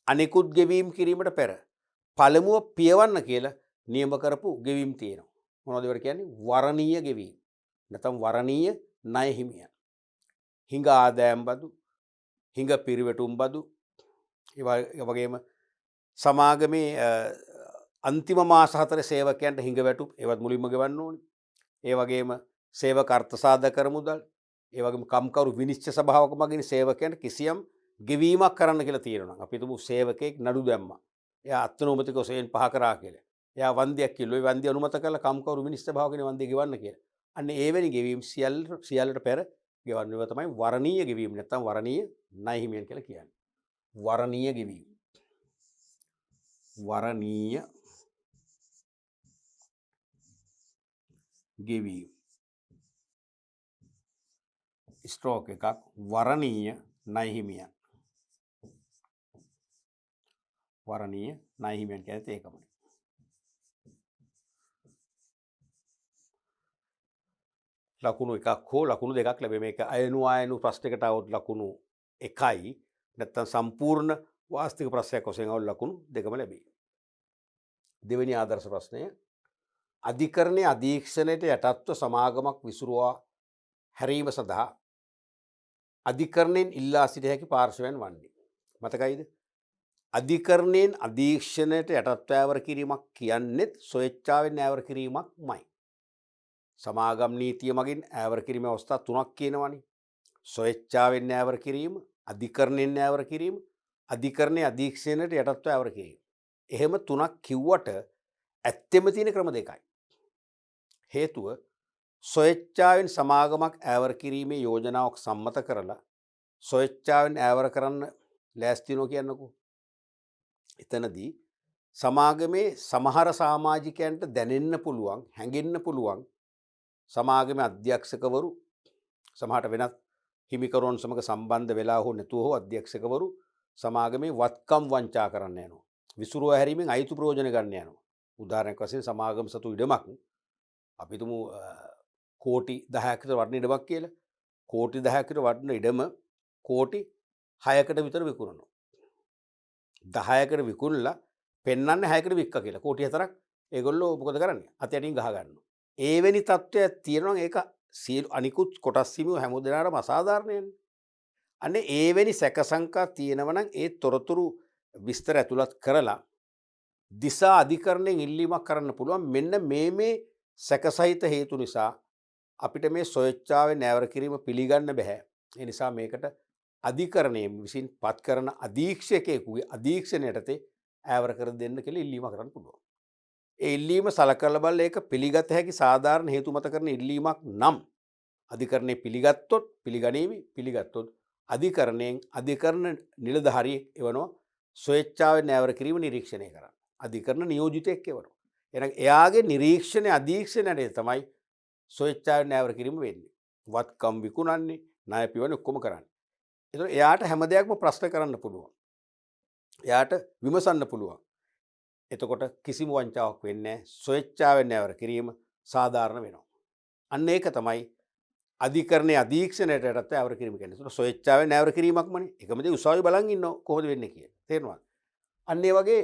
Speaker 1: අනිකුත් ගෙවීම් කිරීමට පෙර පළමුව පියවන්න කියලා නියම කරපු ගෙවීම් තියෙනවා. මොනවද ඒවට කියන්නේ? වරණීය ගෙවීම්. නැත්නම් වරණීය ණය හිමියන්. හිඟ ආදායම් බදු, හිඟ පිරිවැටුම් බදු, ඒ වගේම සමාගමේ අන්තිම මාස 4 සේවකයන්ට හිඟ වැටුප් ඒවත් මුලින්ම ගෙවන්න ඕනේ. ඒ වගේම සේවක අර්ථ සාධක කර මුදල්, ඒ වගේම කම්කරු විනිශ්චය සභාවක මගින් සේවකයන්ට කිසියම් ගෙවීමක් කරන්න කියලා තියෙනවා නම් අපි හිතමු සේවකයෙක් නඩු දැම්මා. එයා අත්නෝමතික වශයෙන් පහ කරා කියලා. එයා වන්දියක් කිව්වා. ඒ වන්දිය අනුමත කරලා කම්කරු විනිශ්චය භාවකනේ වන්දිය ගෙවන්න කියලා. අන්න ඒවැනි ගෙවීම් සියල්ලට පෙර ගෙවන්න ඒවා තමයි වරණීය ගෙවීම් නැත්නම් වරණීය ණය හිමියන් කියලා කියන්නේ. වරණීය ගෙවීම්. වරණීය ගෙවීම්. ස්ට්‍රෝක් එකක් වරණීය ණය හිමියන්. වරණීය ණය හිමියන් කියන්නේ ඒකමයි. ලකුණු එකක් හෝ ලකුණු දෙකක් ලැබේ. මේක අයනු ආයනු ප්‍රශ්නයකට આવොත් ලකුණු 1යි. නැත්නම් සම්පූර්ණ වාස්තික ප්‍රශ්නයක් වශයෙන් આવොත් ලකුණු 2ම ලැබේ. දෙවෙනි ආදර්ශ ප්‍රශ්නය අධිකරණයේ අධීක්ෂණයට යටත්ව සමාගමක් විසුරුවා හැරීම සඳහා අධිකරණයෙන් ඉල්ලා සිටිය හැකි පාර්ශවයන් වන්නේ. මතකයිද? අධිකරණයෙන් අධීක්ෂණයට යටත්ව ඈවර කිරීමක් කියන්නේත් ස්වේච්ඡාවෙන් ඈවර කිරීමක්මයි. සමාගම් නීතිය මගින් ඈවර කිරීම අවස්ථා 3ක් කියනවනේ. ස්වේච්ඡාවෙන් ඈවර කිරීම, අධිකරණයෙන් ඈවර කිරීම, අධිකරණයේ අධීක්ෂණයට යටත්ව ඈවර කිරීම. එහෙම 3ක් කිව්වට ඇත්තෙම තියෙන ක්‍රම දෙකයි. හේතුව ස්වේච්ඡාවෙන් සමාගමක් ඈවර කිරීමේ යෝජනාවක් සම්මත කරලා ස්වේච්ඡාවෙන් ඈවර කරන්න ලෑස්ති වෙනවා කියන්නකෝ. එතනදී සමාගමේ සමහර සමාජිකයන්ට දැනෙන්න පුළුවන්, හැඟෙන්න පුළුවන් සමාගමේ අධ්‍යක්ෂකවරු සමහරට වෙනත් හිමිකරුවන් සමග සම්බන්ධ වෙලා හෝ නැතුව හෝ අධ්‍යක්ෂකවරු සමාගමේ වත්කම් වංචා කරන්න යනවා. විසුරුවා හැරීමෙන් අයිතු ප්‍රයෝජන ගන්න යනවා. උදාහරණයක් වශයෙන් සමාගම සතු ඉඩමක් අපි හිතමු කෝටි 10ක් විතර වටින ඉඩමක් කියලා. කෝටි 10ක් විතර වටින ඉඩම කෝටි 6කට විතර විකුණනවා. 10කට විකුණලා පෙන්වන්නේ 6කට වික්කා කියලා. කෝටි 4ක් ඒගොල්ලෝ මොකද කරන්නේ? අතයටින් ගහ ගන්නවා. ඒවැනි තත්ත්වයක් තියෙනවා නම් ඒක අනිකුත් කොටස් හිමියෝ හැමෝදෙනාටම අසාධාරණයනේ. අනේ ඒවැනි සැකසංකා තියෙනවා නම් ඒ තොරතුරු විස්තර ඇතුළත් කරලා දිසා අධිකරණයෙන් ඉල්ලීමක් කරන්න පුළුවන්. මෙන්න මේ සැකසහිත හේතු නිසා අපිට මේ ස්වේච්ඡාවෙන් ඈවර කිරීම පිළිගන්න බෑ. ඒ නිසා මේකට අධිකරණයෙන් විසින් පත් කරන අධීක්ෂකයෙකුගේ අධීක්ෂණ යටතේ ඈවර කර දෙන්න කියලා ඉල්ලීමක් කරන්න පුළුවන්. ඒ ඉල්ලීම සලකලා බලලා ඒක පිළිගත හැකි සාධාරණ හේතු මත කරන ඉල්ලීමක් නම් අධිකරණය පිළිගත්තොත් පිළිගනීවි. පිළිගත්තොත් අධිකරණයෙන් අධිකරණ නිලධාරියෙක් එවනවා ස්වේච්ඡාවෙන් ඈවර කිරීම නිරීක්ෂණය කරන්න. අධිකරණ නියෝජිතයෙක් එවනවා. එහෙනම් එයාගේ නිරීක්ෂණය අධීක්ෂණයට තමයි ස්වේච්ඡාවෙන් ඈවර කිරීම වෙන්නේ. වත්කම් විකුණන්නේ, ණය පියවන්නේ ඔක්කොම කරන්නේ. ඒතකොට එයාට හැම දෙයක්ම ප්‍රශ්න කරන්න පුළුවන්. එයාට විමසන්න පුළුවන්. එතකොට කිසිම වංචාවක් වෙන්නේ නැහැ. ස්වේච්ඡාවෙන් නැවර කිරීම සාධාරණ වෙනවා. අන්න ඒක තමයි අධිකරණයේ අධීක්ෂණයට යටත් ඇවර කිරීම කියන්නේ. ඒක ස්වේච්ඡාවෙන් නැවර කිරීමක්මනේ. එකම දේ උසාවි බලන් ඉන්නව කොහොමද වෙන්නේ කියලා. තේරෙනවද? අන්න ඒ වගේ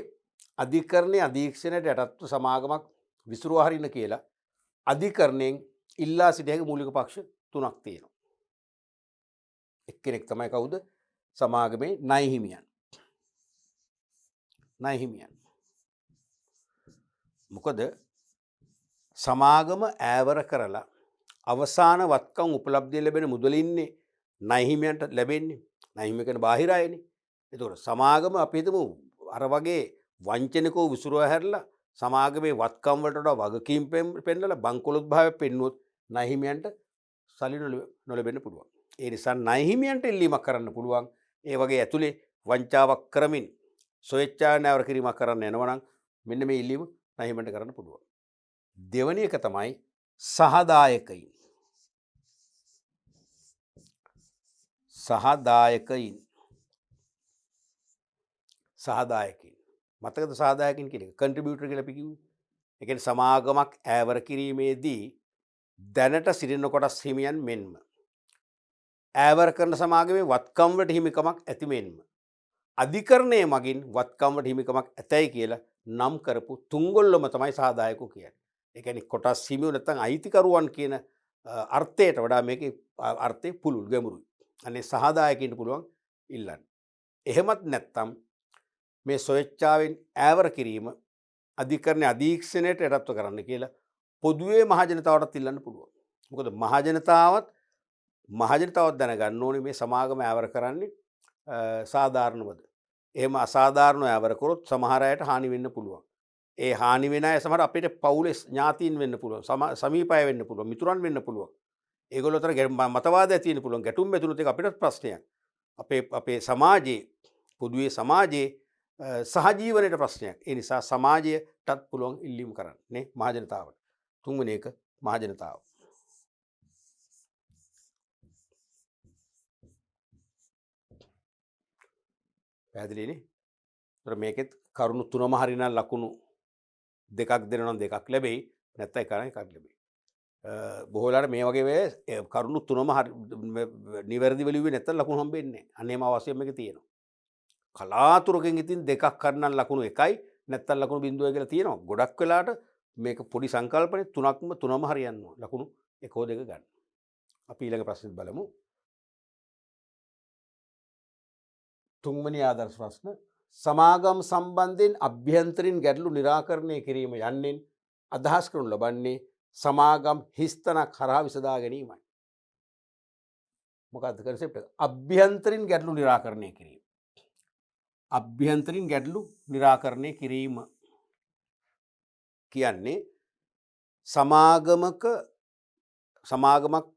Speaker 1: අධිකරණයේ අධීක්ෂණයට යටත්ව සමාගමක් විසුරුවා හරින්න කියලා අධිකරණයෙන් ඉල්ලා සිටිය හැකි මූලික පක්ෂ තුනක් තියෙනවා. එක්කෙනෙක් තමයි කවුද? සමාගමේ ණය හිමියන්. ණය හිමියන්. මොකද සමාගම ඈවර කරලා අවසාන වත්කම් උපලබ්ධිය ලැබෙන මුදලින්නේ ණය හිමියන්ට ලැබෙන්නේ. ණය හිමිය කියන්නේ බාහිර අයනේ. ඒතකොට සමාගම අපි හිතමු අර වගේ වංචනිකව විසුරුවා හැරලා සමාගමේ වත්කම් වලට වඩා වගකීම් පෙන්නලා බංකොලොත් භාවය පෙන්නුවොත් ණය හිමියන්ට සල්ලි නොලැබෙන්න පුළුවන්. ඒ නිසා ණය හිමියන්ට ඉල්ලීමක් කරන්න පුළුවන්. ඒ වගේ ඇතුලේ වංචාවක් කරමින් ස්වේච්ඡාවෙන් නැවර කිරීමක් කරන්න යනවනම් මෙන්න මේ ඉල්ලීම ණය හිමියන්ට කරන්න පුළුවන්. දෙවැනි එක තමයි සහදායකයින්. සහදායකයින්. සහදායකින්. මතකද සහදායකින් කියන එක? කන්ට්‍රිබියුටර් කියලා අපි කිව්වේ. ඒ කියන්නේ සමාගමක් ඈවර කිරීමේදී දැනට සිටින කොටස් හිමියන් මෙන්ම ඈවර කරන සමාගමේ වත්කම් වලට හිමිකමක් ඇති මෙන්ම අධිකරණයේ මගින් වත්කම් වලට හිමිකමක් ඇතයි කියලා නම් කරපු තුන්ගොල්ලම තමයි සහදායකෝ කියන්නේ. ඒ කියන්නේ කොටස් හිමියෝ නැත්නම් අයිතිකරුවන් කියන අර්ථයට වඩා මේකේ අර්ථය පුළුල් ගැඹුරුයි. අනේ සහදායකින්ට පුළුවන් ඉල්ලන්න. එහෙමත් නැත්නම් මේ ස්වේච්ඡාවෙන් ඈවර කිරීම අධිකරණයේ අධීක්ෂණයට යටත්ව කරන්න කියලා පොදුවේ මහජනතාවටත් ඉල්ලන්න පුළුවන්. මොකද මහජනතාවත් දැනගන්න ඕනේ මේ සමාගම ඈවර කරන්නේ සාධාරණවද. එහෙම අසාධාරණව ඈවර කරොත් සමහර අයට හානි වෙන්න පුළුවන්. ඒ හානි වෙන අය සමහර අපිට පවුලේ ඥාතීන් වෙන්න පුළුවන්. සමීප අය වෙන්න පුළුවන්. මිතුරන් වෙන්න පුළුවන්. ඒගොල්ලෝ අතර මතවාද ඇති වෙන්න පුළුවන්. ගැටුම් ඇතුළත ඒක අපිට ප්‍රශ්නයක්. අපේ සමාජයේ පොදුවේ සමාජයේ සහජීවනයට ප්‍රශ්නයක්. ඒ නිසා සමාජයටත් පුළුවන් ඉල්ලීම් කරන්න නේ මහජනතාවට. තුන්වෙනි එක මහජනතාව. පැහැදිලිනේ? ඒතර මේකෙත් කරුණු තුනම හරිනම් ලකුණු දෙකක් දෙනවා නම් දෙකක් ලැබෙයි. නැත්නම් එකක් ලැබෙයි. බොහෝ වෙලාවට මේ වගේ කරුණු තුනම නිවැරදිව ලිව්වේ නැත්නම් ලකුණු හම්බෙන්නේ නැහැ. අනේම අවශ්‍යම එක තියෙනවා. කලාතුරකින් ඉතින් දෙකක් කරනම් ලකුණු එකයි නැත්නම් ලකුණු බිඳුවයි කියලා තියෙනවා. ගොඩක් වෙලාවට මේක පොඩි සංකල්පනේ තුනම හරියන්න ඕන. ලකුණු 1 2 ගන්න. අපි ඊළඟ ප්‍රශ්නෙත් බලමු. තුන්වෙනි ආදර්ශ ප්‍රශ්න සමාගම් සම්බන්ධයෙන් අභ්‍යන්තරින් ගැටලු निराකරණය කිරීම යන්නෙන් අදහස් කරනු ලබන්නේ සමාගම් හිස්තනක් හරහා විසඳා ගැනීමයි. මොකක්ද කන්සෙප්ට් එක? අභ්‍යන්තරින් ගැටලු निराකරණය කිරීම. අභ්‍යන්තරින් ගැටලු निराකරණය කිරීම කියන්නේ සමාගමක්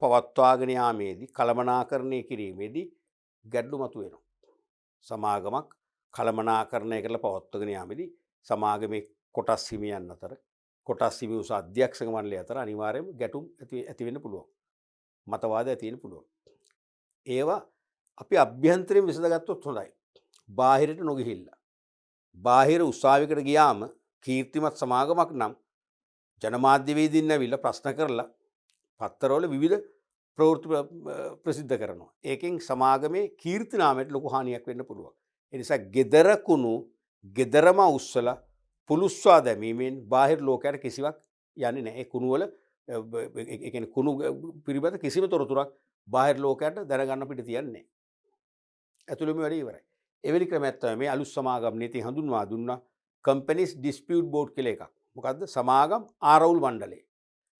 Speaker 1: පවත්වාගෙන යාමේදී කළමනාකරණය කිරීමේදී ගැටලු මතුවෙනවා. සමාගමක් කළමනාකරණය කරලා පවත්වාගෙන යාමේදී සමාගමේ කොටස් හිමියන් අතර කොටස් හිමි උස අධ්‍යක්ෂක මණ්ඩලය අතර අනිවාර්යයෙන්ම ගැටුම් ඇති වෙන්න පුළුවන්. මතවාද ඇති වෙන්න පුළුවන්. ඒවා අපි අභ්‍යන්තරයෙන් විසඳගත්තොත් හොඳයි. බාහිරට නොගිහිල්ලා. බාහිර උසාවියකට ගියාම කීර්තිමත් සමාගමක් නම් ජනමාධ්‍යවේදීන් ඇවිල්ලා ප්‍රශ්න කරලා පත්තරවල විවිධ ප්‍රවෘත්ති ප්‍රසිද්ධ කරනවා. ඒකෙන් සමාගමේ කීර්ති නාමයට ලොකු හානියක් වෙන්න පුළුවන්. ඒ නිසා ගෙදරම උස්සලා පුලුස්වා දැමීමෙන් බාහිර ලෝකයට කිසිවක් යන්නේ නැහැ. ඒ කුණු වල ඒ කියන්නේ කුණු පිළිබඳ කිසිම තොරතුරක් බාහිර ලෝකයට දැනගන්න අපිට තියන්නේ නැහැ. ඇතුළෙම වැඩේ ඉවරයි. එවැනි ක්‍රමයක් තමයි මේ අලුත් සමාගම් නීති හඳුන්වා දුන්නා කම්පැනිස් ඩිස්පියුට් බෝඩ් කියලා එකක්. මොකද්ද? සමාගම් ආරවුල් මණ්ඩලය.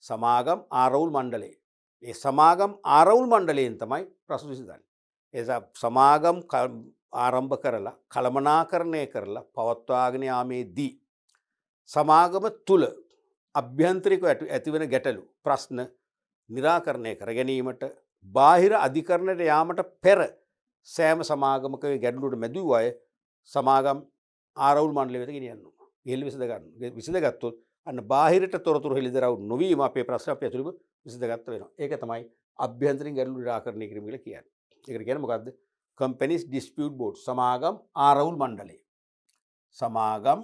Speaker 1: සමාගම් ආරවුල් මණ්ඩලය. ඒ සමාගම් ආරවුල් මණ්ඩලයෙන් තමයි ප්‍රශ්න විසඳන්නේ. ඒ නිසා සමාගම් ආරම්භ කරලා කළමනාකරණය කරලා පවත්වාගෙන යාමේදී සමාගම තුල අභ්‍යන්තරිකව ඇතිවන ගැටලු ප්‍රශ්න निराකරණය කර ගැනීමට බාහිර අධිකරණයට යාමට පෙර සෑම සමාගමකගේ ගැටලුවට මැදුව අය සමාගම් ආරවුල් මණ්ඩලය වෙත ගෙනියන්න ඕන. ගෙහිල් විසඳගත්තොත් අන්න බාහිරට තොරතුරු හෙළිදරව් නොවීම අපේ ප්‍රශ්න අපි ඇතුළෙම විසඳගත්ත වෙනවා. ඒක තමයි අභ්‍යන්තරින් ගැටලු निराකරණය කිරීම කියලා කියන්නේ. ඒකට කියන්නේ මොකද්ද? කම්පැනිස් ඩිස්පියුට් බෝඩ් සමාගම් ආරවුල් මණ්ඩලය. සමාගම්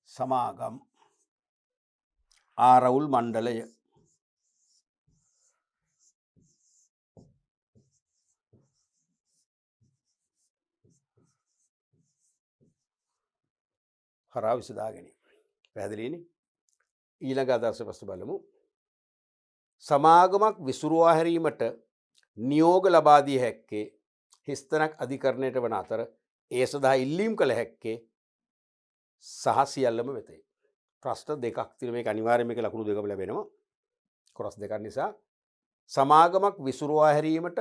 Speaker 1: සමාගම් ආරවුල් මණ්ඩලය හරහා විසඳා ගැනීම. පැහැදිලිනේ? ඊළඟ අදහස පස්සේ බලමු. සමාගමක් විසුරුවා හැරීමට නියෝග ලබා දිය හැක්කේ හිස්තැනක් අධිකරණයට වන අතර ඒ සඳහා ඉල්ලීම් කළ හැක්කේ සහ සියල්ලම වෙතයි. ප්‍රශ්න දෙකක් තියෙනවා. මේක අනිවාර්යයෙන් මේක ලකුණු දෙකම ලැබෙනවා. කොටස් දෙකක් නිසා සමාගමක් විසුරුවා හැරීමට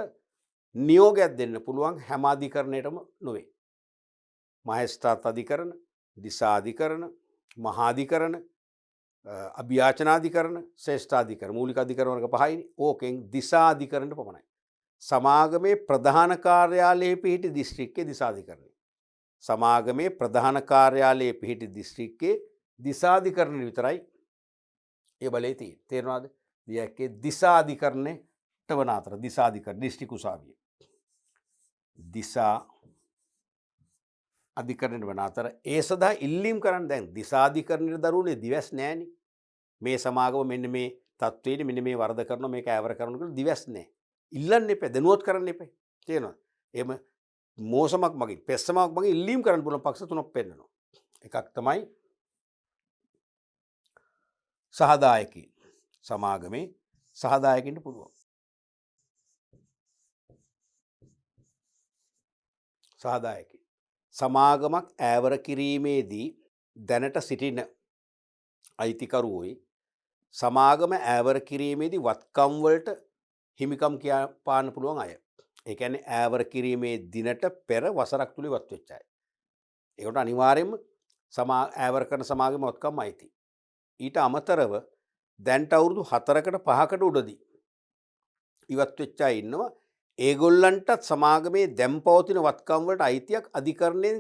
Speaker 1: නියෝගයක් දෙන්න පුළුවන් හැම අධිකරණයටම නොවේ. මහේස්ත්‍රාත් අධිකරණ, දිසා අධිකරණ, මහා අධිකරණ, අභියාචනාධිකරණ, ශ්‍රේෂ්ඨාධිකරණ, මූලික අධිකරණ වර්ග පහයිනේ. ඕකෙන් දිසා අධිකරණයට පමණයි. සමාගමේ ප්‍රධාන කාර්යාලයේ පිහිටි දිස්ත්‍රික්කයේ දිසාධිකරණය. සමාගමේ ප්‍රධාන කාර්යාලයේ පිහිටි දිස්ත්‍රික්කයේ දිසාධිකරණය විතරයි ඒ බලය තියෙන්නේ. තේරෙනවද? දියැක්කේ දිසාධිකරණයට වන අතර දිසාධිකරණ දිස්ත්‍රික් උසාවිය. දිසා අධිකරණයට වන අතර ඒ සඳහා ඉල්ලීම් කරන්න දැන් දිසාධිකරණයට දරුවනේ දිවස් නෑනේ. මේ සමාගම මෙන්න මේ තත්ත්වයේ මෙන්න මේ වරද කරනවා මේක ඇවර කරනවා කියලා දිවස් නෑ. ඉල්ලන්න එපා, දැනුවත් කරන්න එපා. තේරෙනවද? එහෙම මෝසමක් මගින්, පෙස්සමක් මගින් ඉල්ලීම් කරන්න පුළුවන් පක්ෂ තුනක් පෙන්නනවා. එකක් තමයි සහදායකීන්. සමාගමේ සහදායකින්ට පුළුවන්. සහදායකීන්. සමාගමක් ඈවර කිරීමේදී දැනට සිටින අයිතිකරුවෝයි සමාගම ඈවර කිරීමේදී වත්කම් වලට හිමිකම් පාන්න පුළුවන් අය. ඒ කියන්නේ ඈවර කිරීමේ දිනට පෙර වසරක් තුල ඉවත් වෙච්ච අය. ඒකට අනිවාර්යයෙන්ම ඈවර කරන සමාගම වත්කම් අයිති. ඊට අමතරව දැන්ට අවුරුදු 4කට 5කට උඩදී ඉවත් වෙච්ච අය ඉන්නවා. ඒගොල්ලන්ටත් සමාගමේ දැන් පවතින වත්කම් වලට අයිතියක් අධිකරණයෙන්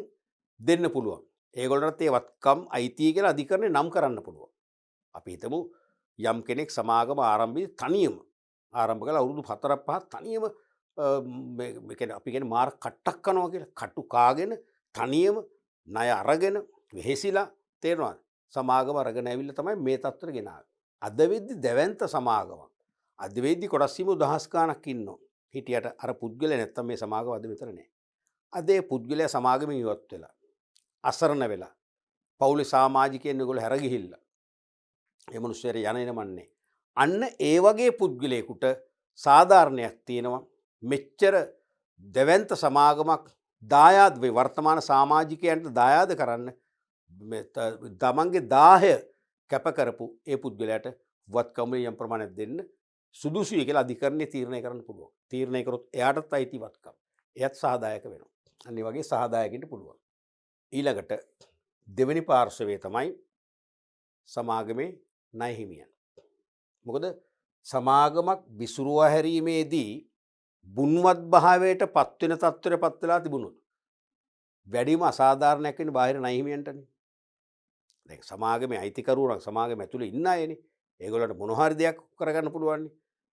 Speaker 1: දෙන්න පුළුවන්. ඒගොල්ලන්ටත් ඒ වත්කම් අයිතිය කියලා අධිකරණය නම් කරන්න පුළුවන්. අපි හිතමු යම් කෙනෙක් සමාගම ආරම්භයේ තනියම ආරම්භ කළා අවුරුදු 4-5 තනියම අපි කියන්නේ මාර කට්ටක් කනවා කියලා. කටු කාගෙන තනියම ණය අරගෙන වෙහෙසිලා තේරෙනවද? සමාගම අරගෙන ඇවිල්ලා තමයි මේ තත්ත්වෙට ගෙනාවේ. අද වෙද්දි දැවැන්ත සමාගමක්. අද වෙද්දි කොටස් සීමු දහස් ගාණක් ඉන්නවා. හිටියට අර පුද්ගලයා නැත්තම් මේ සමාගම අද මෙතන නෑ. අද ඒ පුද්ගලයා සමාගමෙන් ඉවත් වෙලා අසරණ වෙලා පවුලේ සමාජිකයන් ඒගොල්ලෝ හැර ගිහිල්ලා ඒ මිනිස්සුන්ට යන එන මන්නේ. අන්න ඒ වගේ පුද්ගලයෙකුට සාධාරණයක් තියෙනවා මෙච්චර දෙවන්ත සමාගමක් දායාද වේ වර්තමාන සමාජිකයන්ට දායාද කරන්න තමන්ගේ 10 කැප කරපු ඒ පුද්ගලයාට වත්කම් යම් ප්‍රමාණයක් දෙන්න සුදුසුයි කියලා අධිකරණයේ තීරණය කරන්න පුළුවන්. තීරණය කරොත් එයාටත් අයිති වත්කම්. එයත් සහාදායක වෙනවා. අනිත් වගේ සහාදායකින්ට පුළුවන්. ඊළඟට දෙවෙනි පාර්ශවයේ තමයි සමාගමේ ණය හිමියන්. මොකද සමාගමක් විසුරුවා හැරීමේදී බුන්වත් භාවයට පත්වෙන තත්ත්වයට පත් වෙලා තිබුණොත් වැඩිම අසාධාරණයක් වෙන්නේ බාහිර ණය හිමියන්ටනේ. දැන් සමාගමේ අයිතිකරුවෝ සමාගම ඇතුලේ ඉන්න අයනේ. ඒගොල්ලන්ට මොන හරි දෙයක් කරගන්න පුළුවන් නේ.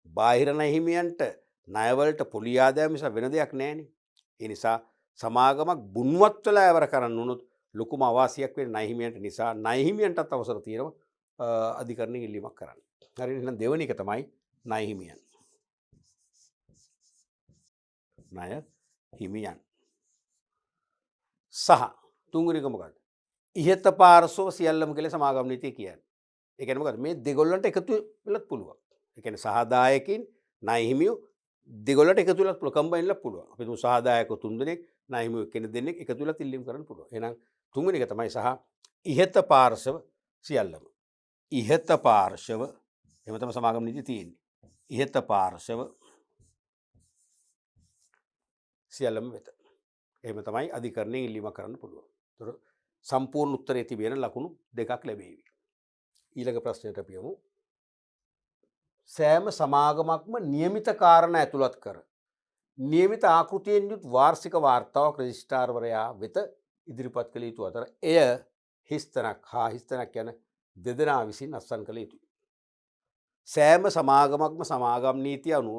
Speaker 1: බාහිර ණය හිමියන්ට ණය වලට පොලි ආදායම නිසා වෙන දෙයක් නැහැනේ. ඒ නිසා සමාගමක් බුන්වත් වෙලා ඇවර කරන්න උනොත් ලොකුම අවාසියක් වෙන්නේ ණය හිමියන්ට නිසා ණය හිමියන්ටත් අවසර තියෙනවා අධිකරණයෙන් ඉල්ලීමක් කරන්න. හරිද? එහෙනම් දෙවෙනි එක තමයි ණය හිමියන්. ණය හිමියන්. සහ තුන්වෙනි එක මොකක්ද? ඉහත පාර්ශව සියල්ලම කියලා සමාගම් නීතිය කියන්නේ. ඒ කියන්නේ මොකද්ද? මේ දෙගොල්ලන්ට එකතු වෙලත් පුළුවන්. ඒ කියන්නේ සහාදායකින් ණය හිමියෝ දෙගොල්ලන්ට එකතු වෙලත් පුළුවන්. කම්බයින්ලා පුළුවන්. අපි තුන් සහාදායකෝ 3 දෙනෙක් ණය හිමියෝ කෙනෙක් දෙන්නෙක් එකතු වෙලත් ඉල්ලීම් කරන්න පුළුවන්. එහෙනම් තුන්වෙනි එක තමයි සහ ඉහත පාර්ශව සියල්ලම. ඉහත පාර්ශව එහෙම තමයි සමාගම් නීතිය තියෙන්නේ. ඉහත පාර්ශව සියල්ලම වෙත. එහෙම තමයි අධිකරණයෙන් ඉල්ලීමක් කරන්න පුළුවන්. ඒතර සම්පූර්ණ උත්තරේ තිබෙන ලකුණු දෙකක් ලැබෙවි. ඊළඟ ප්‍රශ්නයට අපි යමු. සෑම සමාගමක්ම නියමිත කාරණා ඇතුළත් කර නියමිත ආකෘතියෙන් යුත් වාර්ෂික වාර්තාවක් රෙජිස්ට්‍රාර්වරයා වෙත ඉදිරිපත් කළ යුතු අතර එය හිස්තැනක් හා හිස්තැනක් යන දෙදෙනා විසින් අත්සන් කළ යුතුයි. සෑම සමාගමක්ම සමාගම් නීතිය අනුව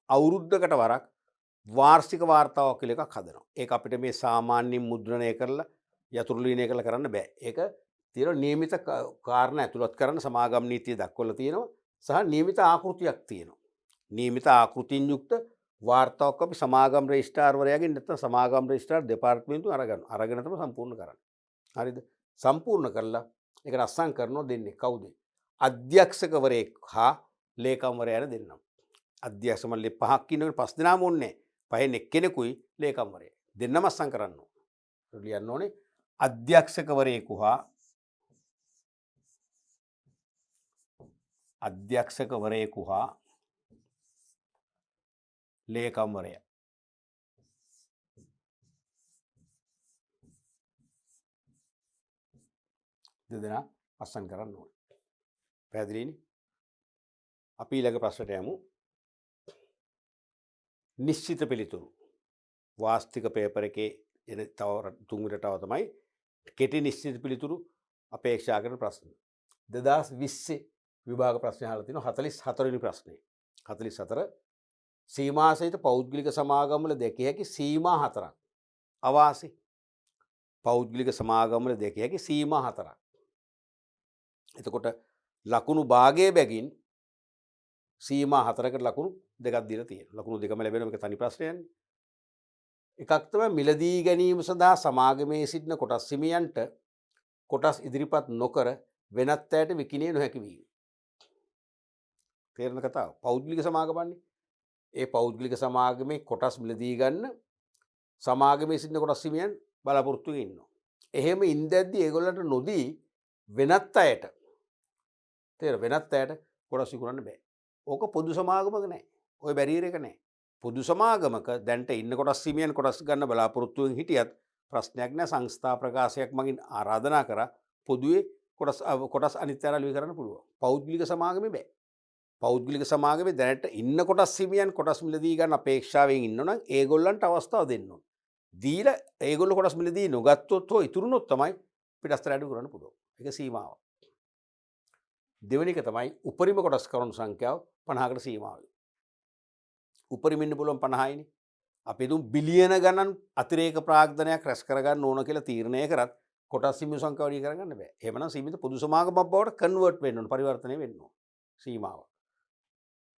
Speaker 1: අවුරුද්දකට වරක් වාර්ෂික වාර්තාවක් කියලා එකක් හදනවා. ඒක අපිට මේ සාමාන්‍යයෙන් මුද්‍රණය කරලා යතුරු ලියනය කරලා කරන්න බෑ. ඒක තියෙනවා නියමිත කාරණා ඇතුළත් කරන සමාගම් නීතිය දක්වලා තියෙනවා සහ නියමිත ආකෘතියක් තියෙනවා. නියමිත ආකෘතියෙන් යුක්ත වාර්තාවක් අපි සමාගම් රෙජිස්ට්‍රාර්වරයාගෙන් නැත්නම් සමාගම් රෙජිස්ට්‍රාර් දෙපාර්තමේන්තුව අරගෙන තමයි සම්පූර්ණ කරන්නේ. හරිද? සම්පූර්ණ කරලා ඒක රස්සම් කරනවා දෙන්නේ කවුද? අධ්‍යක්ෂකවරයෙක් හා ලේකම්වරයා යන දෙන්නම්. අධ්‍යක්ෂ මණ්ඩලේ 5ක් ඉන්නවනේ 5 දෙනාම ඕනේ. පහෙන් එක්කෙනෙකුයි ලේකම්වරයා. දෙන්නම අස්සම් කරන්න ඕනේ. ලියන්න ඕනේ අධ්‍යක්ෂකවරයෙකු හා ලේකම්වරයා දෙදෙනා අස්සම් කරන්න ඕනේ. පැහැදිලිනේ? අපි ඊළඟ ප්‍රශ්නට යමු. නිශ්චිත පිළිතුරු වාස්තික පේපර් එකේ එන තව තුන්වෙනිටව තමයි කෙටි නිශ්චිත පිළිතුරු අපේක්ෂා කරන ප්‍රශ්න. 2020 විභාග ප්‍රශ්න අහලා තිනවා 44 වෙනි ප්‍රශ්නේ. 44 සීමා සහිත පෞද්ගලික සමාගම් වල දැකිය හැකි සීමා හතරක්. අවාසි පෞද්ගලික සමාගම් වල දැකිය හැකි සීමා හතරක්. එතකොට ලකුණු භාගයේ බැගින් සීමා හතරකට ලකුණු දෙකක් දීලා තියෙනවා. ලකුණු දෙකම ලැබෙන මේක තනි ප්‍රශ්නයක්නේ. එකක් තමයි මිලදී ගැනීම සඳහා සමාගමේ සිටින කොටස් හිමියන්ට කොටස් ඉදිරිපත් නොකර වෙනත් අයට විකිණිය නොහැකි වීම. තේරෙන කතාව. පෞද්ගලික සමාගමන්නේ. ඒ පෞද්ගලික සමාගමේ කොටස් මිලදී ගන්න සමාගමේ සිටින කොටස් හිමියන් බලාපොරොත්තු වෙනවා. එහෙම ඉඳද්දි ඒගොල්ලන්ට නොදී වෙනත් අයට වෙනත් අයට කොටස් විකුණන්න බෑ. ඕක පොදු සමාගමක නෑ. ඔය බැරියර් එක නෑ. පොදු සමාගමක දැන්ට ඉන්න කොටස් හිමියන් කොටස් ගන්න බලාපොරොත්තුවෙන් හිටියත් ප්‍රශ්නයක් නෑ. සංස්ථා ප්‍රකාශයක් මගින් ආරාධනා කරා පොදුවේ කොටස් අනිත් අයට අලෙවි කරන්න පුළුවන්. පෞද්ගලික සමාගමේ බෑ. පෞද්ගලික සමාගමේ දැනට ඉන්න කොටස් හිමියන් කොටස් මිලදී ගන්න අපේක්ෂාවෙන් ඉන්නවනම් ඒගොල්ලන්ට අවස්ථාව දෙන්න ඕන. දීලා ඒගොල්ලෝ කොටස් මිලදී නොගත්තොත් හෝ ඉතුරුනොත් තමයි පිටස්තර අඩු කරන්න පුළුවන්. ඒක සීමාව. දෙවෙනි එක තමයි උපරිම කොටස් කරුණු සංඛ්‍යාව 50කට සීමාව. උපරිම ඉන්න පුළුවන් 50යිනේ. අපි දුම් බිලියන ගණන් අතිරේක ප්‍රාග්ධනයක් රැස් කරගන්න ඕන කියලා තීරණය කරත් කොටස් හිමි සංඛ්‍යාව වැඩි කරගන්න බෑ. එහෙමනම් සීමිත පොදු සමාගමක් බවට කන්වර්ට් වෙන්න ඕන, පරිවර්තනය වෙන්න ඕන. සීමාව.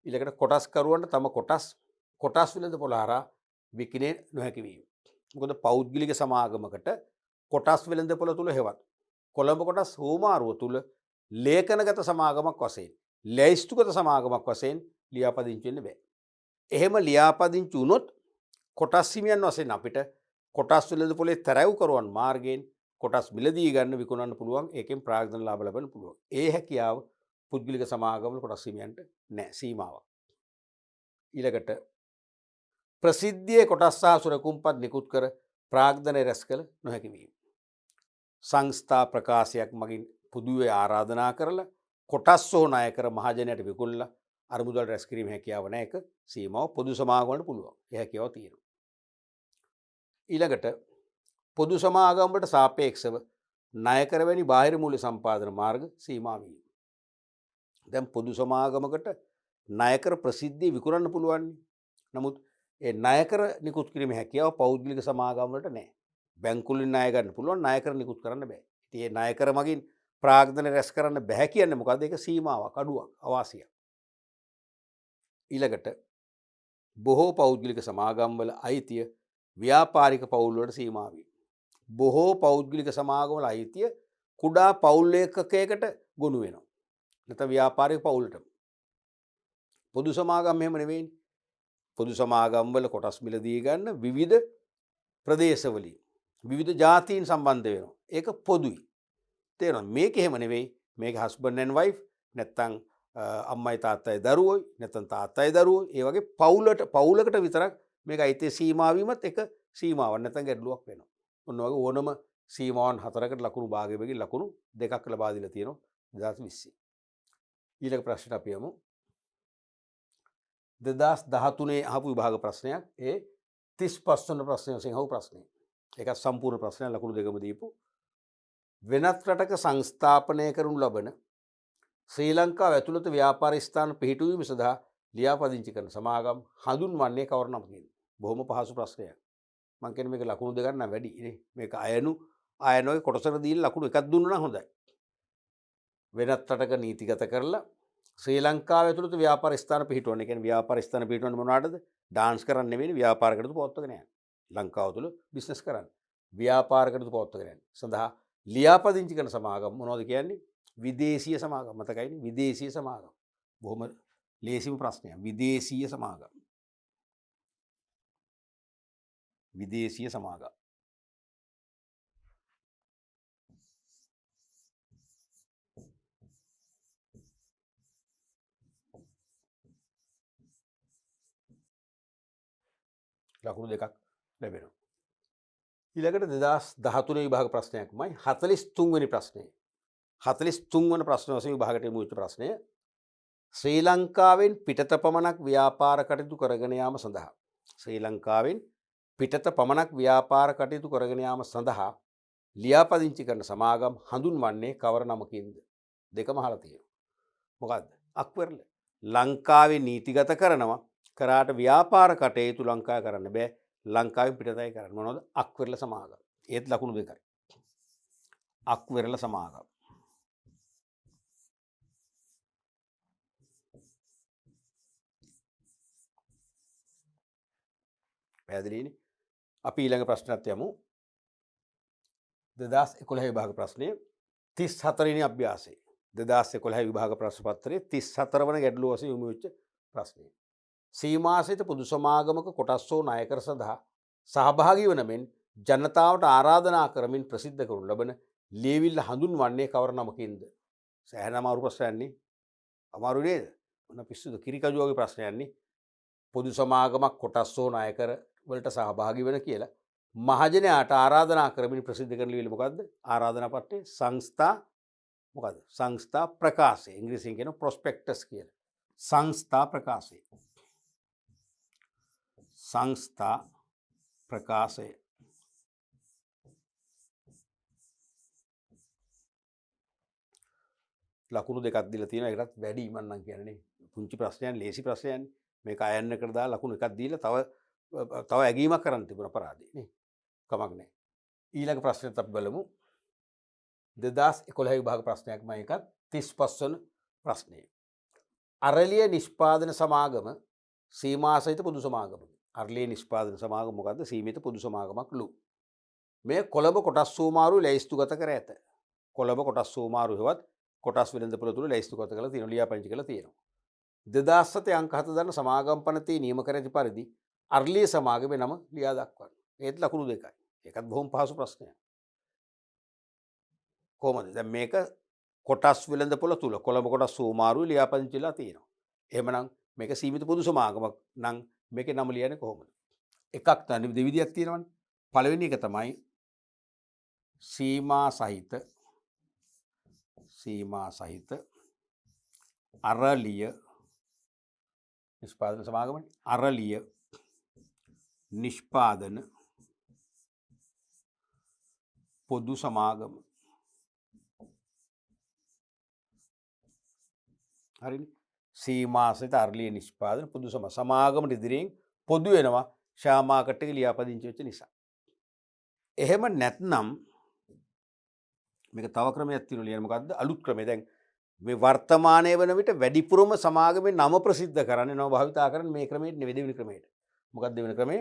Speaker 1: ඊළඟට කොටස් කරුවන්ට තම කොටස් විලද පොළ හරහා විකිණේ නොහැකි වීම. මොකද පෞද්ගලික සමාගමකට කොටස් වෙළඳ පොළ තුල හෙවත් කොළඹ කොටස් හෝමාරුව තුල ලේඛනගත සමාගමක් වශයෙන් ලැයිස්තුගත සමාගමක් වශයෙන් ලියාපදිංචි වෙන්න බෑ. එහෙම ලියාපදිංචි වුණොත් කොටස් හිමියන් වශයෙන් අපිට කොටස් වෙළඳ පොලේ තරව් කරවන් මාර්ගයෙන් කොටස් මිලදී ගන්න විකුණන්න පුළුවන්. ඒකෙන් ප්‍රාග්ධන ලාභ ලබන්න පුළුවන්. ඒ හැකියාව පුද්ගලික සමාගමවල කොටස් හිමියන්ට නැහැ. සීමාවක්. ඊළඟට ප්‍රසිද්ධියේ කොටස් සහ සුරකුම්පත් නිකුත් කර ප්‍රාග්ධනය රැස් කළ නොහැකි වීම. සංස්ථා ප්‍රකාශයක් මගින් පුදුවේ ආරාධනා කරලා කොටස් හෝ ණය කර මහජනයට විකුණලා අරමුදල් රැස් කිරීම හැකියාව නැහැ. ඒක සීමාව පොදු සමාගමකට පුළුවන්. ඒ හැකියාව තියෙනවා. ඊළඟට පොදු සමාගම් වලට සාපේක්ෂව ණය කර වැනි බාහිර මූල්‍ය සම්පාදන මාර්ග සීමා වීම. දැන් පොදු සමාගමකට ණය කර ප්‍රසිද්ධිය විකුණන්න පුළුවන්. නමුත් ඒ ණය කර නිකුත් කිරීම හැකියාව පෞද්ගලික සමාගම් වලට නැහැ. බැංකුවලින් ණය ගන්න පුළුවන්, ණය කර නිකුත් කරන්න බෑ. ඉතින් ඒ ණය කර මගින් ප්‍රාග්ධන රැස් කරන්න බෑ කියන්නේ මොකද්ද? ඒක සීමාවක්, අඩුවක්, අවාසියක්. ඊළඟට බොහෝ පෞද්ගලික සමාගම් වල අයිතිය ව්‍යාපාරික පවුල් වලට සීමා වීම. බොහෝ පෞද්ගලික සමාගම් වල අයිතිය කුඩා පවුල් ඒකකයකට ගොනු වෙනවා. නැත්නම් ව්‍යාපාරික පවුලට. පොදු සමාගම් එහෙම නෙවෙයිනේ. පොදු සමාගම් වල කොටස් මිලදී ගන්න විවිධ ප්‍රදේශවලින් විවිධ ජාතීන් සම්බන්ධ වෙනවා. ඒක පොදුයි. තේරෙනවද? මේක එහෙම නෙවෙයි. මේක හස්බන්ඩ් ඇන්ඩ් වයිෆ් නැත්නම් අම්මයි තාත්තයි දරුවෝයි නැත්නම් තාත්තයි දරුවෝයි ඒ වගේ පවුලකට විතරක් මේක අයිතිය සීමා වීමත් එක සීමාවක් නැත්නම් ගැටලුවක් වෙනවා. ඔන්න වගේ ඕනම සීමාවන් හතරකට ලකුණු භාගය බැගින් ලකුණු දෙකක් ලබා දීලා තියෙනවා 2020. ඊළඟ ප්‍රශ්නට අපි යමු. 2013 අහපු විභාග ප්‍රශ්නයක්. ඒ 35 වන ප්‍රශ්නය වශයෙන් අහපු ප්‍රශ්නය. ඒක සම්පූර්ණ ප්‍රශ්නයක් ලකුණු දෙකම දීපු. වෙනත් රටක සංස්ථාපනය කරනු ලබන ශ්‍රී ලංකාව ඇතුළත ව්‍යාපාර ස්ථාන පිහිටුවීම සඳහා ලියාපදිංචි කරන සමාගම් හඳුන්වන්නේ කවර නමකින්ද? බොහොම පහසු ප්‍රශ්නයක්. මම කියන්නේ මේක ලකුණු දෙකක් නම් වැඩි නේ. මේක අයනෝයි කොටසට දීලා ලකුණු එකක් දුන්නා නම් හොඳයි. වෙනත් රටක නීතිගත කරලා ශ්‍රී ලංකාව ඇතුළත ව්‍යාපාර ස්ථාන පිහිටවන. ඒ කියන්නේ ව්‍යාපාර ස්ථාන පිහිටවන්නේ මොනවටද? ඩාන්ස් කරන්න නෙවෙයි ව්‍යාපාර කටයුතු පවත්වාගෙන යන්න. ලංකාව තුළ බිස්නස් කරන්න. ව්‍යාපාර කටයුතු පවත්වාගෙන යන්න. සඳහා ලියාපදිංචි කරන සමාගම් මොනවද කියන්නේ? විදේශීය සමාගම්. මතකයිනේ විදේශීය සමාගම්. බොහොම ලේසිම ප්‍රශ්නයක්. විදේශීය සමාගම්. විදේශීය සමාගම්. ලකුණු දෙකක් ලැබෙනවා. ඊළඟට 2013 විභාග ප්‍රශ්නයක්මයි 43 වෙනි ප්‍රශ්නය. 43 වන ප්‍රශ්න වශයෙන් විභාගයට යොමු වෙච්ච ප්‍රශ්නය ශ්‍රී ලංකාවෙන් පිටත පමණක් ව්‍යාපාර කටයුතු කරගෙන යාම සඳහා ශ්‍රී ලංකාවෙන් පිටත පමණක් ව්‍යාපාර කටයුතු කරගෙන යාම සඳහා ලියාපදිංචි කරන සමාගම් හඳුන්වන්නේ කවර නමකින්ද? දෙකම අහලා තියෙනවා. මොකද්ද? අක්වරල. ලංකාවේ නීතිගත කරනවා කරාට ව්‍යාපාර කටයුතු ලංකාවේ කරන්න බෑ. ලංකාවෙන් පිටතයි කරන්න. මොනවද? අක්වරල සමාගම්. ඒත් ලකුණු දෙකයි. අක්වරල සමාගම්. පැහැදිලිනේ? අපි ඊළඟ ප්‍රශ්නත් යමු. 2011 විභාග ප්‍රශ්නය 34 වෙනි අභ්‍යාසය. 2011 විභාග ප්‍රශ්න පත්‍රයේ 34 වන ගැටලුව වශයෙන් යොමු වෙච්ච ප්‍රශ්නය. සීමාසහිත පොදු සමාගමක කොටස් වූ නායකර සඳහා සහභාගී වන මෙන් ජනතාවට ආරාධනා කරමින් ප්‍රසිද්ධ කරනු ලබන ලියවිල්ල හඳුන්වන්නේ කවර නමකින්ද? සෑහෙන අමාරු ප්‍රශ්නයක් නේ. අමාරු නේද? මොන පිස්සුද කිරිකජු වගේ ප්‍රශ්නයක් නේ. පොදු සමාගමක් කොටස් වූ නායකර වලට සහභාගී වෙන කියලා මහජනයාට ආරාධනා කරමින් ප්‍රසිද්ධ කරන ලියවිල්ල මොකද්ද? ආරාධනා පත්‍රයේ සංස්ථා මොකද්ද? සංස්ථා ප්‍රකාශය. ඉංග්‍රීසියෙන් කියන ප්‍රොස්පෙක්ටස් කියලා. සංස්ථා ප්‍රකාශය. සංස්ථා ප්‍රකාශය. ලකුණු දෙකක් දීලා තියෙනවා. ඒකටත් වැඩි මන්නම් කියන්නේ. පුංචි ප්‍රශ්නයක් ලේසි ප්‍රශ්නයක්. මේක අයන්නකට දාලා ලකුණු එකක් දීලා තව ඇගීමක් කරන්න තිබුණ අපරාධේ නේ. කමක් නැහැ. ඊළඟ ප්‍රශ්නෙත් අපි බලමු. 2011 විභාග ප්‍රශ්නයක් මම එකත් 35 වන ප්‍රශ්නය. අරලිය නිෂ්පාදන සමාගම සීමාසහිත පොදු සමාගමකි. අරලිය නිෂ්පාදන සමාගම මොකද්ද? සීමිත පොදු සමාගමක්ලු. මේ කොළඹ කොටස් සූමාරු ලැයිස්තුගත කර ඇත. කොළඹ කොටස් සූමාරු හෙවත් කොටස් වෙළඳපොළ තුල ලැයිස්තුගත කරලා තියෙනවා. ලියාපදිංචි කරලා තියෙනවා. 2007 අංක 7 දන්න සමාගම් පනතේ නියම කර ඇති පරිදි අරලිය සමාගමේ නම ලියා දක්වන්න. ඒත් ලකුණු දෙකයි. ඒකත් බොහොම පහසු ප්‍රශ්නයක්. කොහොමද? දැන් මේක කොටස් වෙළඳපොළ තුල කොළඹ කොටස් සූමාරු ලියාපදිංචිලා තියෙනවා. එහෙමනම් මේක සීමිත පොදු සමාගමක් නම් මේකේ නම ලියන්නේ කොහොමද? එකක් තමයි දෙවිදියක් තියෙනවනේ. පළවෙනි එක තමයි සීමා සහිත අරලිය නිෂ්පාදන සමාගමනේ. අරලිය නිෂ්පාදන පොදු සමාගම. හරිනේ. සීමාසිත අරලිය නිෂ්පාදන පොදු සමාගමට ඉදිරියෙන් පොදු වෙනවා ෂෙයා මාකට් එකේ ලියාපදිංචි වෙච්ච නිසා. එහෙම නැත්නම් මේක තව ක්‍රමයක් තියෙනවා ලියන්න. මොකද්ද? අලුත් ක්‍රමය. දැන් මේ වර්තමානයේ වන විට වැඩිපුරම සමාගමේ නම ප්‍රසිද්ධ කරන්නේ නම භාවිතා කරන්නේ මේ ක්‍රමයට නෙවෙයි දෙවෙනි ක්‍රමයට. මොකක්ද දෙවෙනි ක්‍රමය?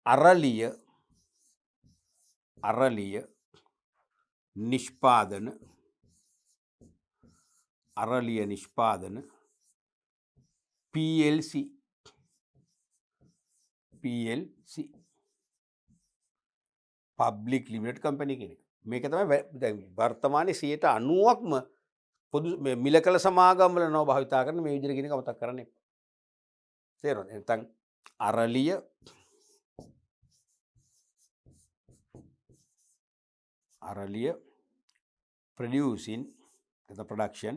Speaker 1: අරලිය නිෂ්පාදන PLC පබ්ලික් ලිමිටඩ් කම්පැනි කෙනෙක්. මේක තමයි වර්තමානයේ 90%ක්ම පොදු මිල කළ සමාගම් වල නම භාවිතා කරන මේ විදිහට කියන එක මතක් කරන්න එපා. තේරුණාද? නැත්නම් අරලිය producing the production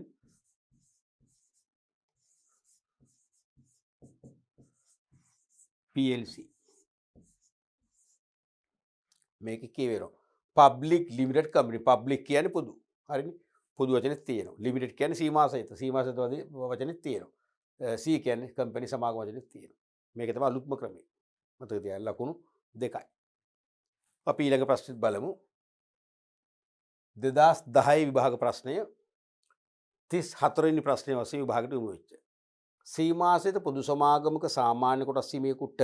Speaker 1: PLC මේක කියවෙනවා පබ්ලික් ලිමිටඩ් කම්පැනි. පබ්ලික් කියන්නේ පොදු. හරිනේ. පොදු වචනේත් තියෙනවා. ලිමිටඩ් කියන්නේ සීමාසහිත වචනේත් තියෙනවා. C කියන්නේ කම්පැනි සමාගම වචනේත් තියෙනවා. මේක තමයි අලුත්ම ක්‍රමය. මතක තියාගන්න ලකුණු දෙකයි. අපි ඊළඟ ප්‍රශ්නෙත් බලමු. 2010 විභාග ප්‍රශ්නය 34 වෙනි ප්‍රශ්නය වශයෙන් විභාගයට යොමු වෙච්ච. සීමාසිත පොදු සමාගමක සාමාන්‍ය කොටස් හිමියෙකුට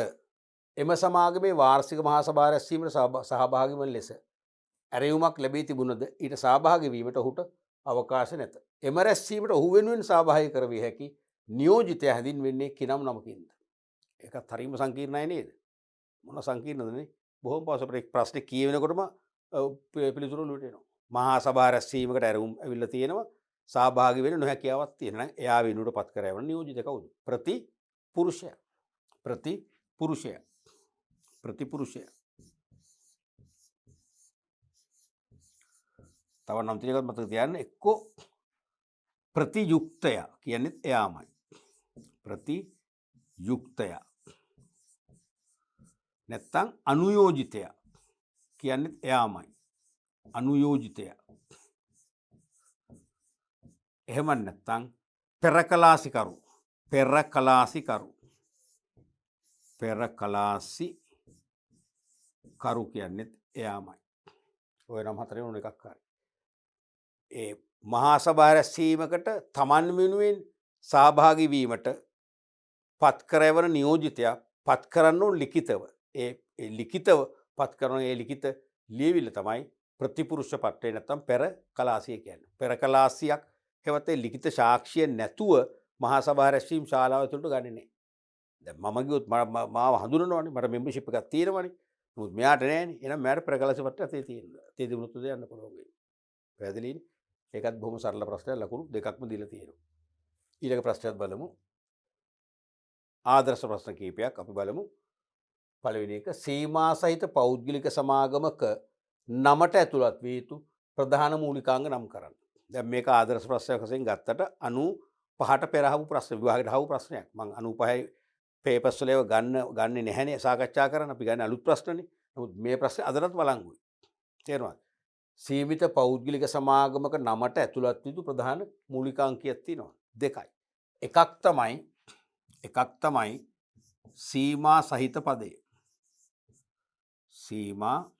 Speaker 1: එම සමාගමේ වාර්ෂික මහා සභාව රැස්වීමට සහභාගී වන ලෙස ඇරයුමක් ලැබී තිබුණද ඊට සහභාගී වීමට ඔහුට අවකාශ නැත. එම රැස්වීමට ඔහු වෙනුවෙන් සහභාගී කරවිය හැකි නියෝජිතය හැඳින්වෙන්නේ කිනම් නමකින්ද? ඒකත් හරිම සංකීර්ණයි නේද? මොන සංකීර්ණදනේ? බොහොම පහසු ප්‍රශ්නේ කියවෙනකොටම පිළිතුරු ඔලුවට එනවා. මහා සභාව රැස්වීමකට ඇරයුම් ඇවිල්ලා තියෙනවා. සහභාගී වෙන්න නොහැකියාවක් තියෙනවා. එයා වෙනුවට පත් කරවන නියෝජිත කවුද? ප්‍රතිපුරුෂයා. ප්‍රතිපුරුෂයා. ප්‍රතිපුරුෂයා. තව නම් ටිකක් මතක තියාගන්න. එක්කෝ ප්‍රතියුක්තය කියන්නේ එයාමයි. ප්‍රතියුක්තය. නැත්තම් අනුයෝජිතය කියන්නේ එයාමයි. අනුයෝජිතය. එහෙම නැත්තම් පෙරකලාසිකරු. පෙරකලාසිකරු. පෙරකලාසිකරු කියන්නේ එයාමයි. ඔය නම් හතරෙන් උන එකක් හරි. ඒ මහා සභාව රැස්වීමකට තමන් වෙනුවෙන් සහභාගී වීමට පත් කරවන නියෝජිතයා පත් කරන්න ඕන ලිඛිතව. ඒ ලිඛිතව පත් කරන ඒ ලිඛිත ලියවිල්ල තමයි ප්‍රතිපුරුෂ පත්‍රය නැත්නම් පෙර කලාසිය කියන්නේ. පෙර කලාසියක් හෙවත් ඒ ලිඛිත සාක්ෂිය නැතුව මහා සභාව රැස්වීම ශාලාව ඇතුළට ගන්නේ නැහැ. දැන් මම ගියොත් මාව හඳුනනවනේ මට මෙම්බර්ෂිප් එකක් තියෙනවනේ. මොකද මෙයාට නැහැනේ. එහෙනම් මෙයාට පෙර කලාසිය පත්‍රය අතේ තියෙනවා. අතේ දිනුනොත් යන්න පුළුවන් වෙයි. පැහැදිලිනේ? ඒකත් බොහොම සරල ප්‍රශ්නයක්. ලකුණු දෙකක්ම දීලා තියෙනවා. ඊළඟ ප්‍රශ්නයක් බලමු. ආදර්ශ ප්‍රශ්න කීපයක් අපි බලමු. පළවෙනි එක සීමා සහිත පෞද්ගලික සමාගමක නමට ඇතුළත් විය යුතු ප්‍රධාන මූලිකාංග නම් කරන්න. දැන් මේක ආදර්ශ ප්‍රශ්නයක් වශයෙන් ගත්තට 95ට පෙර අහපු ප්‍රශ්න විභාගයට අහපු ප්‍රශ්නයක්. මම 95 පේපර්ස් වල ඒව ගන්නෙ නැහැනේ සාකච්ඡා කරන්න. අපි ගන්නේ අලුත් ප්‍රශ්නනේ. නමුත් මේ ප්‍රශ්නේ අදටත් වළංගුයි. තේරුණාද? සීමිත පෞද්ගලික සමාගමක නමට ඇතුළත් වූ ප්‍රධාන මූලිකාංග කීයක් තියෙනවද? දෙකයි. එකක් තමයි සීමා සහිත පදය. සීමා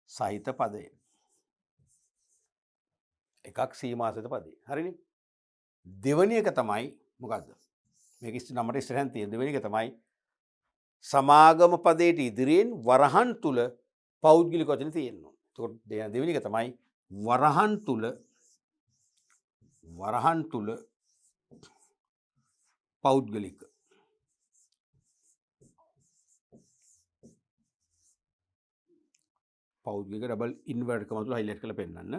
Speaker 1: සහිත පදය. එකක් සීමා සහිත පදය. හරිනේ? දෙවෙනි එක තමයි මොකද්ද? මේක නමට ඉස්සරහින් තියෙන දෙවෙනි එක තමයි සමාගම පදයට ඉදිරියෙන් වරහන් තුල පෞද්ගලික වචන තියෙනවා. එතකොට දෙවෙනි එක තමයි වරහන් තුල පෞද්ගලික. පෞද්ගලික ඩබල් ඉන්වර්ට් කම තුල හයිලයිට් කරලා පෙන්නන්න.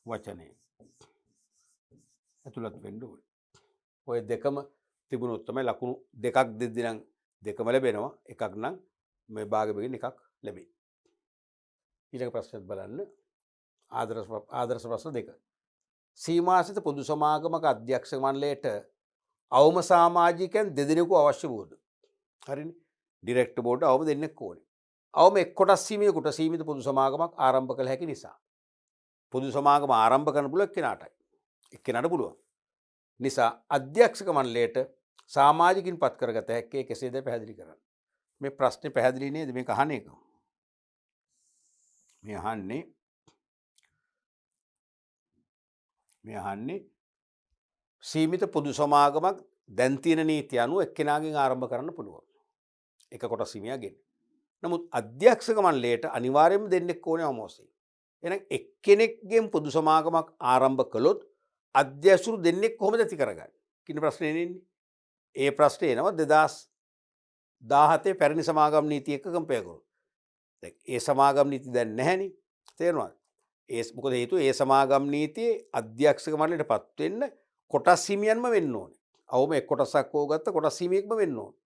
Speaker 1: වචනේ ඇතුළත් වෙන්න ඕනේ. ඔය දෙකම තිබුණොත් තමයි ලකුණු දෙකක් දෙද්දී නම් දෙකම ලැබෙනවා. එකක් නම් මේ භාගෙකින් එකක් ලැබෙයි. ඊළඟ ප්‍රශ්නයක් බලන්න. ආදර්ශ ප්‍රශ්න දෙක. සීමාසිත පොදු සමාගමක අධ්‍යක්ෂ මණ්ඩලයට අවම සමාජිකයන් දෙදෙනෙකු අවශ්‍ය වුවද? හරිනේ. ඩිරෙක්ටර් බෝඩ් අවම දෙන්නෙක් ඕනේ. අවම එක් කොටස් සීමිතකට සීමිත පොදු සමාගමක් ආරම්භ කළ හැකි නිසා. පොදු සමාගම ආරම්භ කරන්න පුළුවන් එක්කෙනාටයි. එක්කෙනාට පුළුවන්. නිසා අධ්‍යක්ෂක මණ්ඩලයට සමාජිකින් පත් කරගත හැක්කේ කෙසේද පැහැදිලි කරන්න. මේ ප්‍රශ්නේ පැහැදිලි නේද? මේක අහන එක. මේ අහන්නේ සීමිත පොදු සමාගමක් දැන් තියෙන නීති අනුව එක්කෙනාගෙන් ආරම්භ කරන්න පුළුවන්. එක කොටස් හිමියාගෙන්. නමුත් අධ්‍යක්ෂක මණ්ඩලයට අනිවාර්යයෙන්ම දෙන්නෙක් ඕනේ අවමෝසෙ. එහෙනම් එක්කෙනෙක්ගෙන් පොදු සමාගමක් ආරම්භ කළොත් අධ්‍යක්ෂුරු දෙන්නෙක් කොහොමද ඇති කරගන්නේ? කින ප්‍රශ්නේ එන්නේ. ඒ ප්‍රශ්නේ එනවා 2017 පැරණි සමාගම් නීතිය එක්ක කම්පෙයාර් කරොත්. දැන් ඒ සමාගම් නීති දැන් නැහැනේ. තේරුණාද? මොකද හේතුව ඒ සමාගම් නීතියේ අධ්‍යක්ෂක මණ්ඩලයට පත් වෙන්න කොටස් හිමියන්ම වෙන්න ඕනේ. අවම එක් කොටසක් හෝ ගත්ත කොටස් හිමියෙක්ම වෙන්න ඕනේ.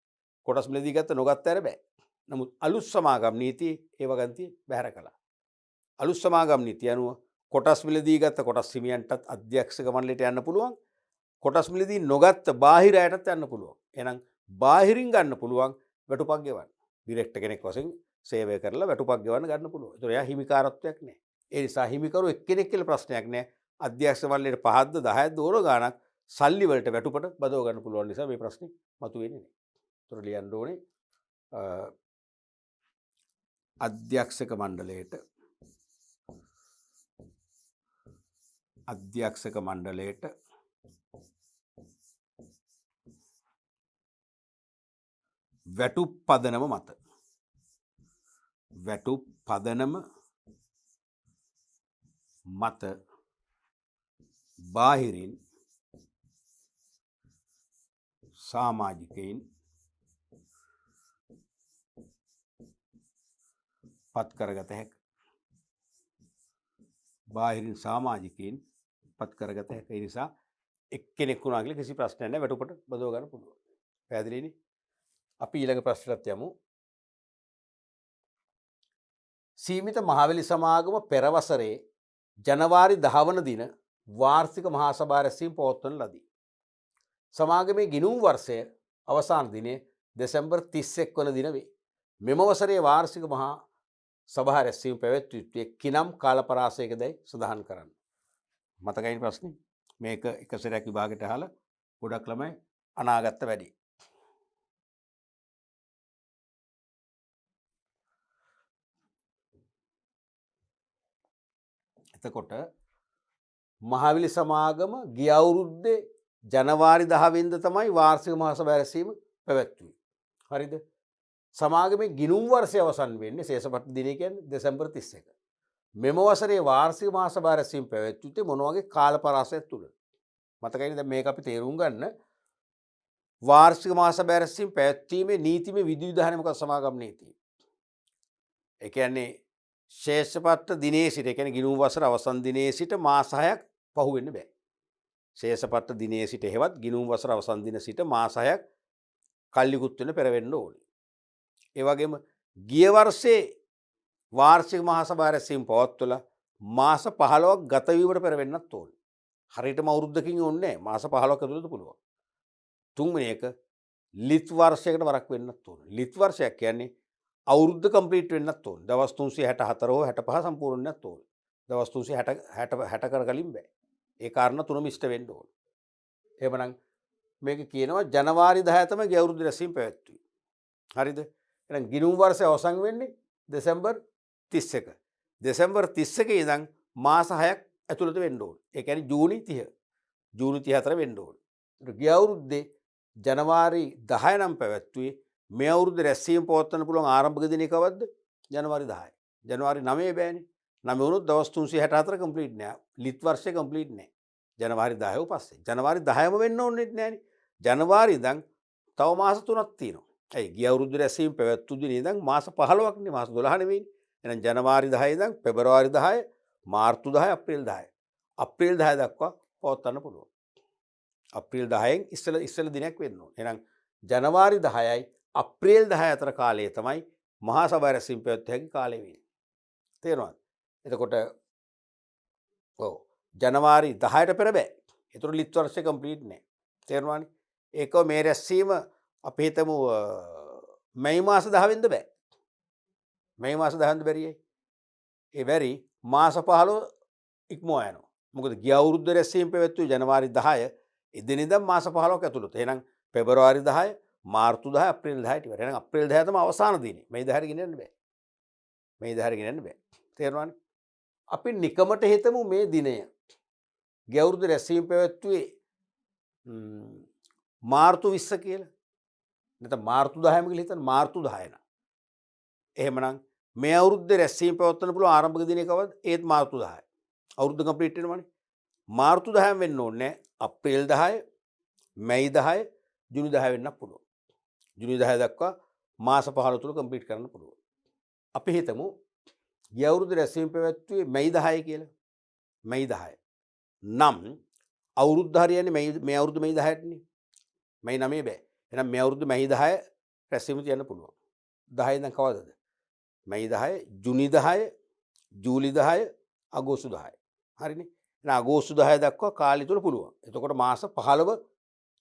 Speaker 1: කොටස් මිලදී ගත්ත නොගත්ත ඇර බෑ. නමුත් අලුත් සමාගම් නීතියේ ඒ වගන්තිය බැහැර කළා. අලුත් සමාගම් නීතිය අනුව කොටස් මිලදී ගත්ත කොටස් හිමියන්ටත් අධ්‍යක්ෂක මණ්ඩලයට යන්න පුළුවන්. කොටස් මිලදී නොගත්ත බාහිර අයටත් යන්න පුළුවන්. එහෙනම් බාහිරින් ගන්න පුළුවන් වැටුපක් ගෙවන්න. ඩිරෙක්ටර් කෙනෙක් වශයෙන් සේවය කරලා වැටුපක් ගෙවන්න ගන්න පුළුවන්. ඒතර එයා හිමිකාරත්වයක් නැහැ. ඒ නිසා හිමිකරු එක්කෙනෙක් කියලා ප්‍රශ්නයක් නැහැ. අධ්‍යක්ෂක මණ්ඩලයට 5ද 10ද ඕන ගාණක් සල්ලි වලට වැටුපට බදව ගන්න පුළුවන් නිසා මේ ප්‍රශ්නේ මතුවෙන්නේ නැහැ. ඒතර ලියන්න ඕනේ අධ්‍යක්ෂක මණ්ඩලයට වැටුප් පදනම මත බාහිරින් සාමාජිකයින් පත් කරගත හැක. බාහිරින් සාමාජිකයින් පත් කරගත හැක. ඒ නිසා එක්කෙනෙක් වුණා කියලා කිසි ප්‍රශ්නයක් නැහැ. වැටුපට බදව ගන්න පුළුවන්. පැහැදිලිනේ? අපි ඊළඟ ප්‍රශ්නට යමු. සීමිත මහවැලි සමාගම පෙරවසරේ ජනවාරි 10 වන දින වාර්ෂික මහා සභා රැස්වීම පවත්වන ලදී. සමාගමේ ගිණුම් වර්ෂය අවසාන දිනය දෙසැම්බර් 31 වන දින වේ. මෙම වසරේ වාර්ෂික මහා සභා රැස්වීම පැවැත්විය යුත්තේ කිනම් කාලපරාසයකදයි සඳහන් කරන්න. මතකයි ප්‍රශ්නේ? මේක එක සැරයක් විභාගයට අහලා ගොඩක් ළමයි අනාගත වැඩි. එතකොට මහවැලි සමාගම ගිය අවුරුද්දේ ජනවාරි 10 වෙනිදා තමයි වාර්ෂික මහා සභාව රැස්වීම පැවැත්වුවේ. හරිද? සමාගමේ ගිණුම් වර්ෂය අවසන් වෙන්නේ ශේෂපත් දිනය කියන්නේ දෙසැම්බර් 31. මෙම වසරේ වාර්ෂික මහා සභාව රැස්වීම පැවැත්වුවේ මොන වගේ කාල පරාසයක් තුලද? මතකයිනේ දැන් මේක අපි තේරුම් ගන්න. වාර්ෂික මහා සභාව රැස්වීම පැවැත්වීමේ නීතිමය විධිවිධානය මොකක්ද? සමාගම් නීතිය. ඒ කියන්නේ ශේෂපත්ත දිනේ සිට, ඒ කියන්නේ ගිණුම් වසර අවසන් දිනේ සිට මාස 6ක් පහු වෙන්න බෑ. ශේෂපත්ත දිනේ සිට හේවත් ගිණුම් වසර අවසන් දින සිට මාස 6ක් කල්ලිකුත් වෙන පෙර වෙන්න ඕනේ. ඒ වගේම ගිය වර්ෂයේ වාර්ෂික මහා සභාව රැස්වීම පවත්වලා මාස 15ක් ගත වීමට පෙර වෙන්නත් ඕනේ. හරියටම අවුරුද්දකින් ඕනේ නැහැ. මාස 15ක් ඇතුළත පුළුවන්. තුන්වෙනි එක ලිත් වර්ෂයකට වරක් වෙන්නත් ඕනේ. ලිත් වර්ෂයක් කියන්නේ අවුරුද්ද කම්ප්ලීට් වෙන්නත් ඕනේ. දවස් 364 හෝ 65 සම්පූර්ණ වෙන්නත් ඕනේ. දවස් 360 කර කලින් බෑ. ඒ කාරණා තුනම ඉෂ්ට වෙන්න ඕනේ. එහෙමනම් මේක කියනවා ජනවාරි 10 තමයි ගිය අවුරුද්ද රැස්වීම පැවැත්වුවේ. හරිද? එහෙනම් ගිණුම් වර්ෂය අවසන් වෙන්නේ දෙසැම්බර් 31. දෙසැම්බර් 31 ඉඳන් මාස 6ක් ඇතුළත වෙන්න ඕනේ. ඒ කියන්නේ ජූනි 30. ජූනි 34 වෙන්න ඕනේ. ගිය අවුරුද්දේ ජනවාරි 10 නම් පැවැත්වුවේ. මේ අවුරුද්ද රැස්වීම පවත්වන්න පුළුවන් ආරම්භක දිනය කවද්ද? ජනවාරි 10. ජනවාරි 9 බෑනේ. 9 වුණොත් දවස් 364 කම්ප්ලීට් නෑ. ලිත් වර්ෂය කම්ප්ලීට් නෑ. ජනවාරි 10 පස්සේ. ජනවාරි 10ම වෙන්න ඕනෙත් නෑනේ. ජනවාරි ඉඳන් තව මාස 3ක් තියෙනවා. ඇයි ගිය අවුරුද්ද රැස්වීම පැවැත්වු දිනේ ඉඳන් මාස 15ක්නේ, මාස 12 නෙවෙයි. එහෙනම් ජනවාරි 10 ඉඳන් පෙබරවාරි 10, මාර්තු 10, අප්‍රේල් 10. අප්‍රේල් 10 දක්වා පවත්වන්න පුළුවන්. අප්‍රේල් 10න් ඉස්සෙල්ල දිනයක් වෙන්න ඕනේ. එහෙනම් ජනවාරි 10යි අප්‍රේල් 10 අතර කාලය තමයි මහා සභාව රැස්වීම පැවැත්විය හැකි කාලය වෙන්නේ. තේරුණාද? එතකොට ඔව් ජනවාරි 10ට පෙර බෑ. ඒතර ලිත් වර්ෂය කම්ප්ලීට් නෑ. තේරුණානේ? ඒක මේ රැස්වීම අපි හිතමු මැයි මාස 10 වෙනිදා බෑ. මැයි මාස 10 වෙනිදා බැරියයි. ඒ බැරි මාස 15 ඉක්මවා යනවා. මොකද ගිය අවුරුද්ද රැස්වීම පැවැත්වුවේ ජනවාරි 10 එදින ඉඳන් මාස 15ක් ඇතුළත. එහෙනම් පෙබරවාරි 10, මාර්තු 10, අප්‍රේල් 10ට ඉවර. එහෙනම් අප්‍රේල් 10 තමයි අවසාන දිනේ. මැයි 10ට ගෙනියන්න බෑ. මැයි 10ට ගෙනියන්න බෑ. තේරුණානේ? අපි නිකමට හිතමු මේ දිනය ගිය අවුරුද්ද රැස්වීම පැවැත්වුවේ මාර්තු 20 කියලා. නැත්නම් මාර්තු 10ම කියලා හිතන්න. මාර්තු 10 න. එහෙමනම් මේ අවුරුද්දේ රැස්වීම පවත්වන්න පුළුවන් ආරම්භක දිනේ කවද්ද? ඒත් මාර්තු 10. අවුරුද්ද කම්ප්ලීට් වෙනවනේ. මාර්තු 10ම වෙන්න ඕනේ. අප්‍රේල් 10, මැයි 10, ජුනි 10 වෙන්නත් පුළුවන්. ජුනි 10 දක්වා මාස 15 තුල කම්ප්ලීට් කරන්න පුළුවන්. අපි හිතමු ගිය අවුරුද්දේ රැස්වීම පැවැත්වුවේ මැයි 10 කියලා. මැයි 10. නම් අවුරුද්ද හරියන්නේ මේ අවුරුද්ද මැයි 10ටනේ. මැයි 9 බෑ. එහෙනම් මේ අවුරුද්ද මැයි 10 රැස්වීම තියන්න පුළුවන්. 10 ඉඳන් කවදද? මැයි 10, ජුනි 10, ජූලි 10, අගෝස්තු 10. හරිනේ. එහෙනම් අගෝස්තු 10 දක්වා කාලය තුල පුළුවන්. එතකොට මාස 15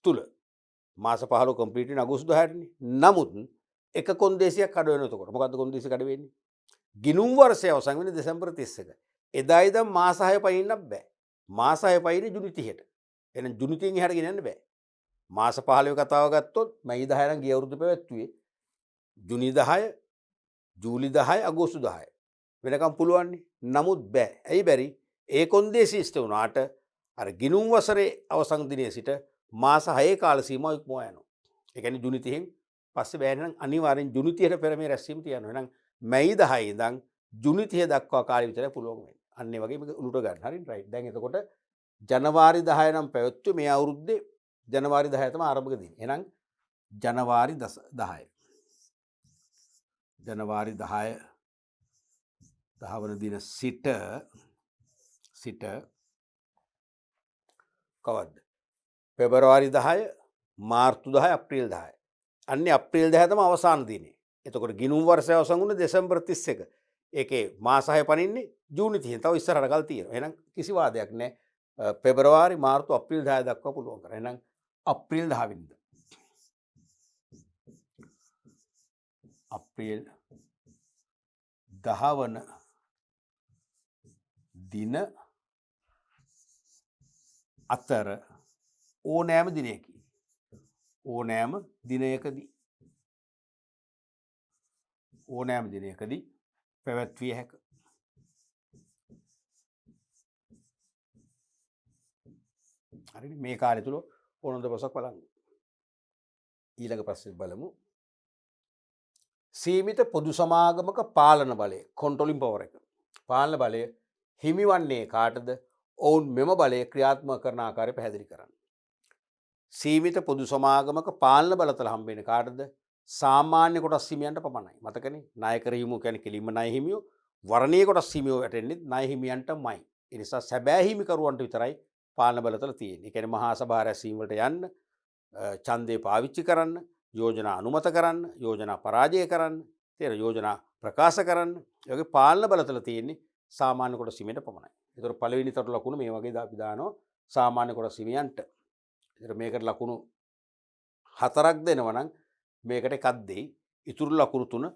Speaker 1: තුල. මාස 15 කම්ප්ලීට් වෙන අගෝස්තු 10ටනේ. නමුත් එක කොන්දේසියක් කඩ වෙනවා. එතකොට මොකද්ද කොන්දේසිය කඩ වෙන්නේ? ගිණුම් වර්ෂය අවසන් වෙන්නේ දෙසැම්බර් 31. එදා ඉඳන් මාස 6 පයින්නත් බෑ. මාස 6 පයින්නේ ජුනි 30ට. එහෙනම් ජුනි 30න් එහාට ගෙනියන්න බෑ. මාස 15 කතාව ගත්තොත් මැයි 10 නම් ගිය අවුරුද්ද පැවැත්වුවේ. ජුනි 10, ජූලි 10 අගෝස්තු 10 වෙනකම් පුළුවන්. නමුත් බෑ. ඇයි බැරි? ඒ කොන්දේසි ඉෂ්ට වුණාට අර ගිණුම් වසරේ අවසන් දිනේ සිට මාස 6 කාල සීමාව ඉක්මවා යනවා. ඒ කියන්නේ ජූනි 30න් පස්සේ බෑ නම් අනිවාර්යෙන් ජූනි 30ට පෙර මේ රැස්වීම තියනවා. එහෙනම් මැයි 10 ඉඳන් ජූනි 30 දක්වා කාලය විතරයි පුළුවන් වෙන්නේ. අන්න ඒ වගේ මේක උලුට ගන්න. හරිද? රයිට්. දැන් එතකොට ජනවාරි 10 නම් පැවැත්වුවේ මේ අවුරුද්දේ ජනවාරි 10 තමයි ආරම්භක දින. එහෙනම් ජනවාරි 10 ජනවාරි 10 වන දින සිට කවද්ද? පෙබරවාරි 10 මාර්තු 10 අප්‍රේල් 10. අන්නේ අප්‍රේල් 10 තමයි අවසාන දිනේ. එතකොට ගිණුම් වර්ෂය අවසන් වුණේ දෙසැම්බර් 31. ඒකේ මාස 6 පනින්නේ ජූනි 30. තව ඉස්සරහට කල් තියෙනවා. එහෙනම් කිසි වාදයක් නැහැ. පෙබරවාරි මාර්තු අප්‍රේල් 10 දක්වා පුළුවන් කරා. එහෙනම් අප්‍රේල් 10 වෙනිදා. අප්‍රේල් 10 වන දින අතර ඕනෑම දිනයකදී පැවැත්විය හැක. හරිනේ. මේ කාලය තුල ඕනද පසක් බලන්න. ඊළඟ ප්‍රශ්නේ බලමු. සීමිත පොදු සමාගමක පාලන බලය කොන්ට්‍රෝලින් පවර් එක. පාලන බලය හිමිවන්නේ කාටද? ඔවුන් මෙම බලය ක්‍රියාත්මක කරන ආකාරය පැහැදිලි කරන්න. සීමිත පොදු සමාගමක පාලන බලතල හම්බෙන්නේ කාටද? සාමාන්‍ය කොටස් හිමියන්ට පමණයි. මතකනේ නායකර හිමියෝ කියන්නේ කෙලින්ම ණය හිමියෝ, වර්ණීය කොටස් හිමියෝ වැටෙන්නේ ණය හිමියන්ටමයි. ඒ නිසා සැබෑ හිමිකරුවන්ට විතරයි පාලන බලතල තියෙන්නේ. ඒ කියන්නේ මහා සභා රැස්වීම වලට යන්න, ඡන්දේ පාවිච්චි කරන්න, යෝජනා අනුමත කරන්න, යෝජනා පරාජය කරන්න, තේර යෝජනා ප්‍රකාශ කරන්න. ඒ වගේ පාලන බලතල තියෙන්නේ සාමාන්‍ය කොටස් හිමියන්ට පමණයි. ඒතර පළවෙනි තොට ලකුණු මේ වගේ අපි දානවා සාමාන්‍ය කොටස් හිමියන්ට. ඒතර මේකට ලකුණු 4ක් දෙනවා නම් මේකට එකක් දෙයි. ඉතුරු ලකුණු 3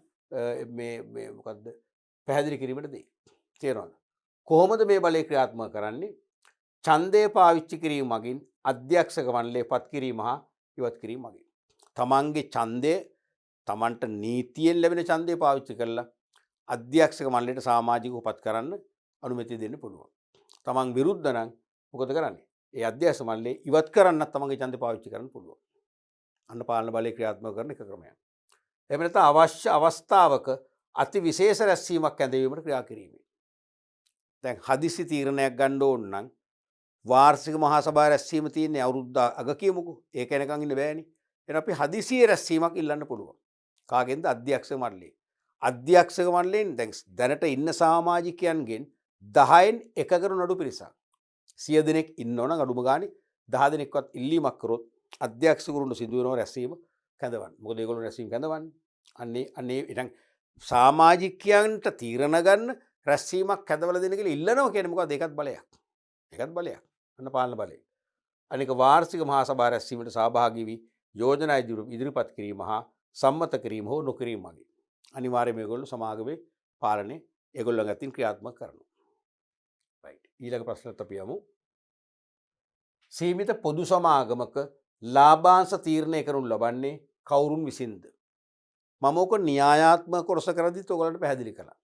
Speaker 1: මේ මොකද්ද? පැහැදිලි කිරීමට දෙයි. තේරෙනවද? කොහොමද මේ බලය ක්‍රියාත්මක කරන්නේ? ඡන්දය පාවිච්චි කිරීම මගින්, අධ්‍යක්ෂක මණ්ඩලය පත් කිරීම හා ඉවත් කිරීම මගින්. තමන්ගේ ඡන්දය තමන්ට නීතියෙන් ලැබෙන ඡන්දය පාවිච්චි කරලා අධ්‍යක්ෂක මණ්ඩලයට සමාජිකව පත් කරන්න අනුමැතිය දෙන්න පුළුවන්. තමන් විරුද්ධ නම් මොකද කරන්නේ? ඒ අධ්‍යක්ෂක මණ්ඩලය ඉවත් කරන්නත් තමන්ගේ ඡන්දය පාවිච්චි කරන්න පුළුවන්. අන්න පාලන බලය ක්‍රියාත්මක කරන එක ක්‍රමයක්. එහෙම නැත්නම් අවශ්‍ය අවස්ථාවක අති විශේෂ රැස්වීමක් ඇඳවීමට ක්‍රියා කිරීම. දැන් හදිසි තීරණයක් ගන්න ඕන නම් වාර්ෂික මහා සභා රැස්වීම තියෙන්නේ අවුරුද්ද අග කියමුකෝ. ඒක එනකන් ඉන්න බෑනේ. එහෙනම් අපි හදිසියේ රැස්වීමක් ඉල්ලන්න පුළුවන්. කාගෙන්ද? අධ්‍යක්ෂක මණ්ඩලයෙන්. අධ්‍යක්ෂක මණ්ඩලයෙන් දැනට ඉන්න සමාජිකයන්ගෙන් 10න් එකකට නඩු පිරිසක් 100 දෙනෙක් ඉන්නවනම් අඩුම ගානේ 10 දෙනෙක්වත් ඉල්ලීමක් කරොත් අධ්‍යක්ෂකවරුන්ට සිදු වෙනවා රැස්වීම කැඳවන්න. මොකද ඒගොල්ලෝ රැස්වීම කැඳවන්නේ. අන්නේ ඉතින් සමාජිකයන්ට තීරණ ගන්න රැස්වීමක් කැඳවලා දෙන්න කියලා ඉල්ලනවා කියන්නේ මොකද? ඒකත් බලයක්. අන්න පාලන බලය. අනික වාර්ෂික මහා සභා රැස්වීමට සහභාගී වී යෝජනා ඉදිරිපත් කිරීම හා සම්මත කිරීම හෝ නොකිරීම මගින් අනිවාර්යයෙන්ම ඒගොල්ලෝ සමාගමේ පාලනය ඒගොල්ලන් අතින් ක්‍රියාත්මක කරනවා. රයිට්. ඊළඟ ප්‍රශ්නත් අපි යමු. සීමිත පොදු සමාගමක ලාභාංශ තීරණය කරනු ලබන්නේ කවුරුන් විසින්ද? මම ඔක න්‍යායාත්මක කොටස කරද්දිත් ඔයගලන්ට පැහැදිලි කළා.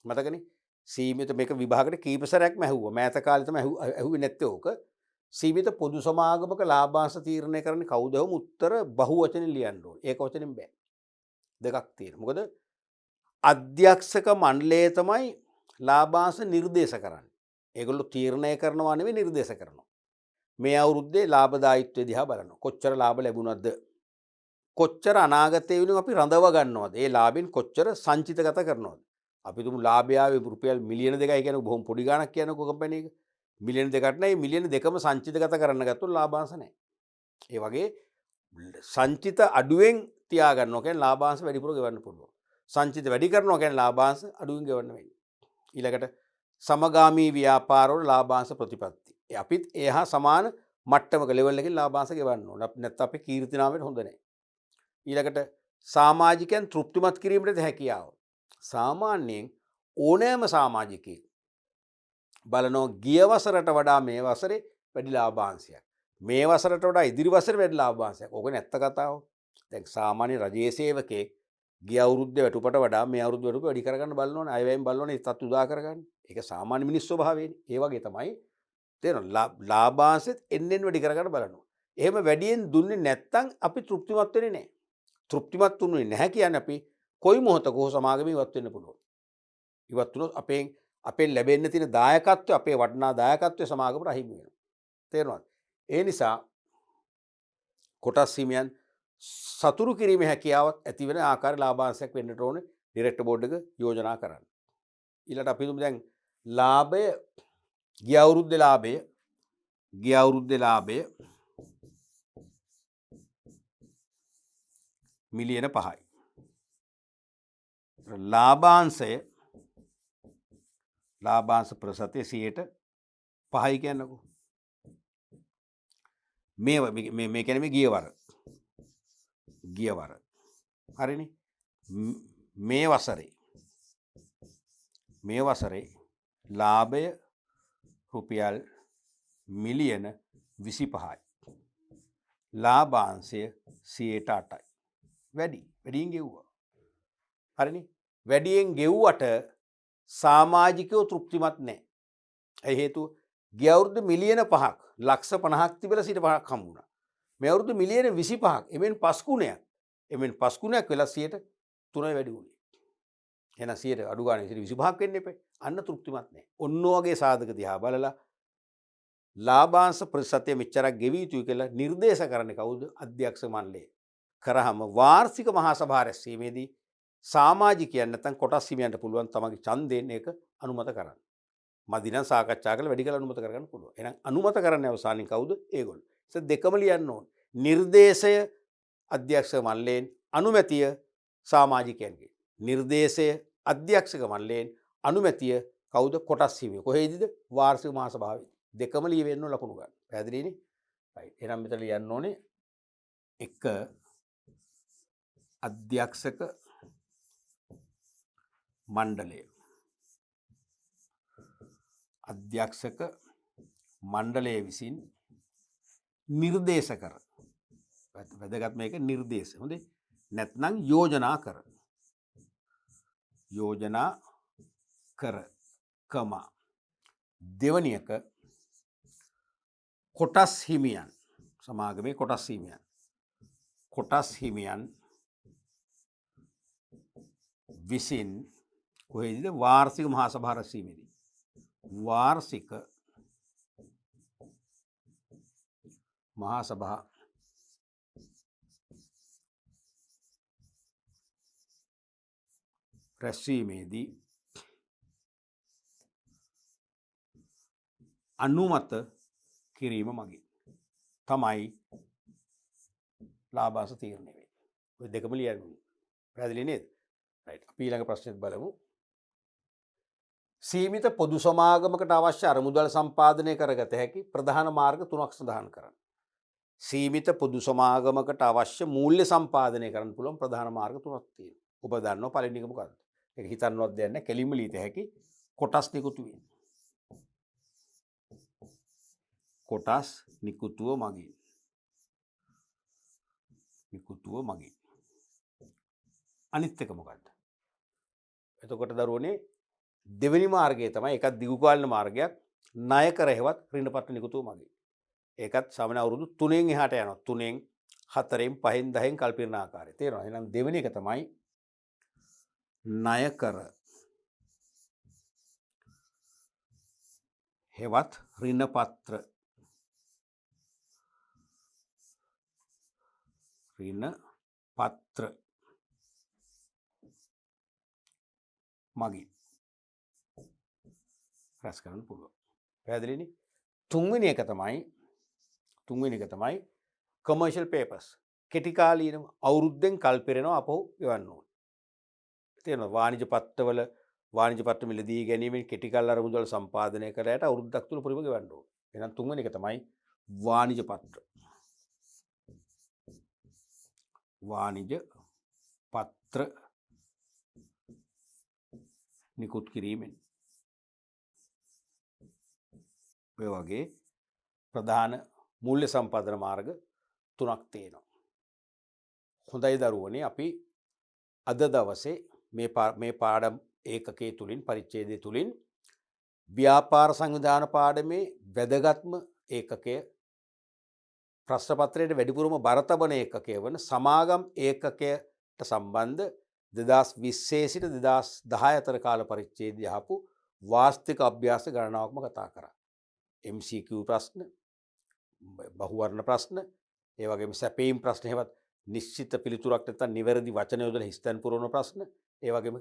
Speaker 1: මතකනේ? සීමිත මේක විභාගයට කීප සැරයක්ම ඇහුවා. මෑත කාලේ තමයි ඇහුවේ නැත්තේ ඕක. සීමිත පොදු සමාගමක ලාභාංශ තීරණය කරන්නේ කවුද? එහෙනම් උත්තර බහුවචනෙන් ලියන්න ඕනේ. ඒක වචනෙන් බෑ. දෙකක් තියෙනවා. මොකද අධ්‍යක්ෂක මණ්ඩලය තමයි ලාභාංශ නිර්දේශ කරන්නේ. ඒගොල්ලෝ තීරණය කරනවා නෙවෙයි නිර්දේශ කරනවා. මේ අවුරුද්දේ ලාභදායීත්වය දිහා බලනවා. කොච්චර ලාභ ලැබුණාද? කොච්චර අනාගතයේ වෙනුවෙන් අපි රඳව ගන්නවද? ඒ ලාභෙන් කොච්චර සංචිතගත කරනවද? අපි තුමු ලාභය ආවේ රුපියල් මිලියන 2යි කියන්නේ බොහොම පොඩි ගාණක් කියනකො කම්පැනි එක. මිලියන 2කට නෑ මිලියන 2ම සංචිතගත කරන්න ගත්තොත් ලාභාංශ නෑ. ඒ වගේ සංචිත අඩුවෙන් තියා ගන්නවා කියන්නේ ලාභාංශ වැඩිපුර ගෙවන්න පුළුවන්. සංචිත වැඩි කරනවා කියන්නේ ලාභාංශ අඩුවෙන් ගෙවන්න වෙන්නේ. ඊළඟට සමගාමී ව්‍යාපාරවල ලාභාංශ ප්‍රතිපත්ති. අපිත් එහා සමාන මට්ටමක ලෙවල් එකකින් ලාභාංශ ගෙවන්න ඕන. නැත්නම් අපේ කීර්තිනාමයට හොඳ නැහැ. ඊළඟට සමාජිකයන් තෘප්තිමත් කිරීමට හැකියාව. සාමාන්‍යයෙන් ඕනෑම සමාජිකයෙක් බලනවා ගිය වසරට වඩා මේ වසරේ වැඩි ලාභාංශයක්. මේ වසරට වඩා ඉදිරි වසරේ වැඩි ලාභාංශයක්. ඕක නැත්ත කතාව. දැන් සාමාන්‍ය රජයේ සේවකයෙක් ගිය අවුරුද්දේ වැටුපට වඩා මේ අවුරුද්දේ වැටුප වැඩි කරගන්න බලන්න ඕනේ. අයවැයෙන් බලන්න ඕනේ. ඒත් උදා කරගන්න. ඒක සාමාන්‍ය මිනිස් ස්වභාවයනේ. ඒ වගේ තමයි තේරෙනවද? ලාභාංශෙත් එන්නෙන් වැඩි කරගන්න බලන්න ඕනේ. එහෙම වැඩියෙන් දුන්නේ නැත්නම් අපි තෘප්තිමත් වෙන්නේ නැහැ. තෘප්තිමත් වුණේ නැහැ කියන්නේ අපි කොයි මොහොතක හෝ සමාගමේ ඉවත් වෙන්න පුළුවන්. ඉවත් වුණොත් අපෙන් ලැබෙන්න තියෙන දායකත්වය අපේ වටිනා දායකත්වය සමාගමට අහිමි වෙනවා. තේරෙනවද? ඒ නිසා කොටස් හිමියන් සතුරු කිරීමේ හැකියාවත් ඇති වෙන ආකාර ලාභාංශයක් වෙන්නට ඕනේ ඩිරෙක්ටර් බෝඩ් එක යෝජනා කරන්න. ඊළඟට අපි හිතමු දැන් ලාභය ගිය අවුරුද්දේ ලාභය මිලියන 5යි. ලාභාංශ ප්‍රතිශතය 5යි කියන්නකෝ. මේ කියන්නේ මේ ගිය වර. හරිනේ. මේ වසරේ ලාභය රුපියල් මිලියන 25යි. ලාභාංශය 8යි. වැඩියෙන් ගෙව්වා. හරිනේ. වැඩියෙන් ගෙව්වට සමාජිකයෝ තෘප්තිමත් නැහැ. ඒ හේතුව ගිය අවුරුද්ද මිලියන 5ක් ලක්ෂ 50ක් තිබිලා 5ක් හම්බුණා. මේ අවුරුද්ද මිලියන 25ක් එමෙන් 5 ගුණයක්. එමෙන් 5 ගුණයක් වෙලා 3යි වැඩි වුණේ. එහෙනම් 100 අඩු ගානේ 25ක් වෙන්න එපේ. අන්න තෘප්තිමත් නැහැ. ඔන්න වගේ සාධක දිහා බලලා ලාභාංශ ප්‍රතිශතය මෙච්චරක් ගෙවිය යුතුයි කියලා නිර්දේශ කරන්නේ කවුද? අධ්‍යක්ෂ මණ්ඩලය. කරාම වාර්ෂික මහා සභා රැස්වීමේදී සමාජිකයන් නැත්නම් කොටස් හිමියන්ට පුළුවන් තමන්ගේ ඡන්දයෙන් ඒක අනුමත කරන්න. මදි නම් සාකච්ඡා කරලා වැඩි කරලා අනුමත කරගන්න පුළුවන්. එහෙනම් අනුමත කරන්නේ අවසානයේ කවුද? ඒගොල්ලෝ. ඒක දෙකම ලියන්න ඕන. නිර්දේශය අධ්‍යක්ෂ මණ්ඩලයෙන්, අනුමැතිය සමාජිකයන්ගේ. නිර්දේශය අධ්‍යක්ෂක මණ්ඩලයෙන්, අනුමැතිය කවුද? කොටස් හිමියෝ. කොහේදීද? වාර්ෂික මහා සභාවේ. දෙකම ලියවෙන්න ලකුණු ගන්න. පැහැදිලිනේ? right. එහෙනම් මෙතන ලියන්න ඕනේ එක අධ්‍යක්ෂක මණ්ඩලය විසින් නිර්දේශ කර. වැදගත් මේක නිර්දේශ. හොඳේ. නැත්නම් යෝජනා කර කම. දෙවැනි එක කොටස් හිමියන් සමාගමේ කොටස් හිමියන් විසින් කොහේදීද? වාර්ෂික මහා සභා රැස්වීමේදී. වාර්ෂික මහා සභා රැස්වීමේදී අනුමත කිරීම මගින් තමයි ලාභාංශ තීරණය වෙන්නේ. ඔය දෙකම ලියන්න ඕනේ. පැහැදිලි නේද? right. අපි ඊළඟ ප්‍රශ්නෙත් බලමු. සීමිත පොදු සමාගමකට අවශ්‍ය අරමුදල් සම්පාදනය කරගත හැකි ප්‍රධාන මාර්ග 3ක් සඳහන් කරන්න. සීමිත පොදු සමාගමකට අවශ්‍ය මූල්‍ය සම්පාදනය කරන්න පුළුවන් ප්‍රධාන මාර්ග 3ක් තියෙනවා. ඔබ දන්නවා පළවෙනි එක මොකක්ද? ඒක හිතන්නවත් දෙයක් නැහැ. කෙලින්ම ලියත හැකි කොටස් නිකුතු වීම. කොටස් නිකුතුව මගින්. අනිත් එක මොකද්ද? එතකොට දරුවනේ දෙවෙනි මාර්ගය තමයි එකක් දිගුකාලීන මාර්ගයක් ණය කර හේවත් ඍණපත්‍ර නිකුතුව මගින්. ඒකත් සාමාන්‍ය අවුරුදු 3න් එහාට යනවා. 3න් 4න් 5න් 10න් කල්පිරණ ආකාරය. තේරෙනවද? එහෙනම් දෙවෙනි එක තමයි ණය කර හේවත් ඍණපත්‍ර මගින් රැස් කරන්න පුළුවන්. පැහැදිලිනේ? තුන්වෙනි එක තමයි commercial papers. කෙටි කාලීනව අවුරුද්දෙන් කල්පිරෙනවා අපහු ගෙවන්න ඕනේ. තේරෙනවද? වාණිජ පත්‍ර මිලදී ගැනීමෙන් කෙටි කාල අරමුදල් සම්පාදනය කරලා අවුරුද්දක් තුල පරිම ගෙවන්න ඕනේ. එහෙනම් තුන්වෙනි එක තමයි වාණිජ පත්‍ර නිකුත් කිරීමෙන්. ඔය වගේ ප්‍රධාන මූල්‍ය සම්පාදන මාර්ග 3ක් තියෙනවා. හොඳයි දරුවනේ අපි අද දවසේ මේ පාඩම් ඒකකයේ තුලින් පරිච්ඡේදය තුලින් ව්‍යාපාර සංවිධාන පාඩමේ වැදගත්ම ඒකකය ප්‍රශ්න පත්‍රයට වැඩිපුරම බර තබන ඒකකය වන සමාගම් ඒකකයට සම්බන්ධ 2020 සිට 2010 අතර කාල පරිච්ඡේදය ආපු වාස්තික අභ්‍යාස ගණනාවක්ම කතා කරා. MCQ ප්‍රශ්න, බහුවර්ණ ප්‍රශ්න, ඒ වගේම සැපීම් ප්‍රශ්න, හෙවත් නිශ්චිත පිළිතුරක් නැත්නම් නිවැරදි වචන යොදලා හිස්තැන් පුරවන ප්‍රශ්න, ඒ වගේම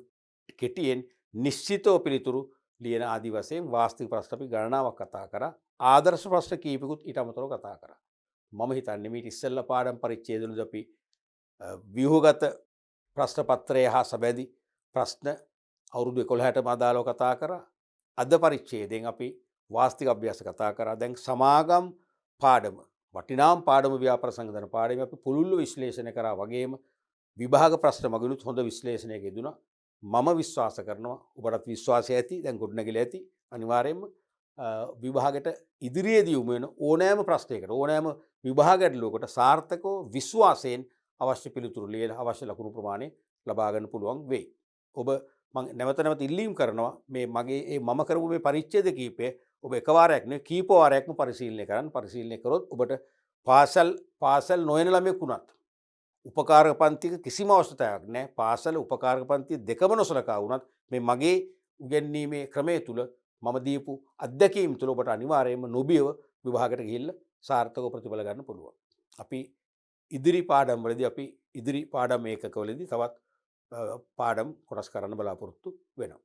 Speaker 1: කෙටියෙන් නිශ්චිතව පිළිතුරු ලියන ආදි වශයෙන් වාස්තික ප්‍රශ්න අපි ගණනාවක් කතා කරා. ආදර්ශ ප්‍රශ්න කීපෙකුත් ඊට අමතරව කතා කරා. මම හිතන්නේ මේ ඉස්සෙල්ලා පාඩම් පරිච්ඡේදවලදී අපි ව්‍යුහගත ප්‍රශ්න පත්‍රය හා සබැඳි ප්‍රශ්න අවුරුදු 11ටම අදාළව කතා කරා. අද පරිච්ඡේදයෙන් අපි වාස්තික අභ්‍යාස කතා කරා. දැන් සමාගම් පාඩම, වටිනාම් පාඩම ව්‍යාපාර සංවිධාන පාඩම අපි පුළුල්ව විශ්ලේෂණය කරා වගේම විභාග ප්‍රශ්න මගිනුත් හොඳ විශ්ලේෂණයක යෙදුණා. මම විශ්වාස කරනවා ඔබටත් විශ්වාසය ඇති, දැන් ගොඩනැගිලා ඇති. අනිවාර්යයෙන්ම විභාගයට ඉදිරියේදී යොමු වෙන ඕනෑම ප්‍රශ්නයකට, ඕනෑම විභාග ගැටලුවකට සාර්ථකව විශ්වාසයෙන් අවශ්‍ය පිළිතුරු ලියලා අවශ්‍ය ලකුණු ප්‍රමාණය ලබා ගන්න පුළුවන් වෙයි. ඔබ මම නැවත ඉල්ලීම් කරනවා මේ මගේ මම කරපු මේ පරිච්ඡේද කීපය ඔබ එකවරයක් නෙවෙයි කීප වාරයක්ම පරිශීලනය කරන්න. පරිශීලනය කරොත් ඔබට පාසල් නොයන ළමයෙක් වුණත් උපකාරක පන්තික කිසිම අවශ්‍යතාවයක් නැහැ. පාසල උපකාරක පන්ති දෙකම නොසලකා වුණත් මේ මගේ උගන්වීමේ ක්‍රමය තුල මම දීපු අත්දැකීම් තුල ඔබට අනිවාර්යයෙන්ම නොබියව විභාගයට ගිහිල්ලා සාර්ථකව ප්‍රතිඵල ගන්න පුළුවන්. අපි ඉදිරි පාඩම් වලදී ඉදිරි පාඩම් ඒකකවලදී තවත් පාඩම් කොටස් කරන්න බලාපොරොත්තු වෙනවා.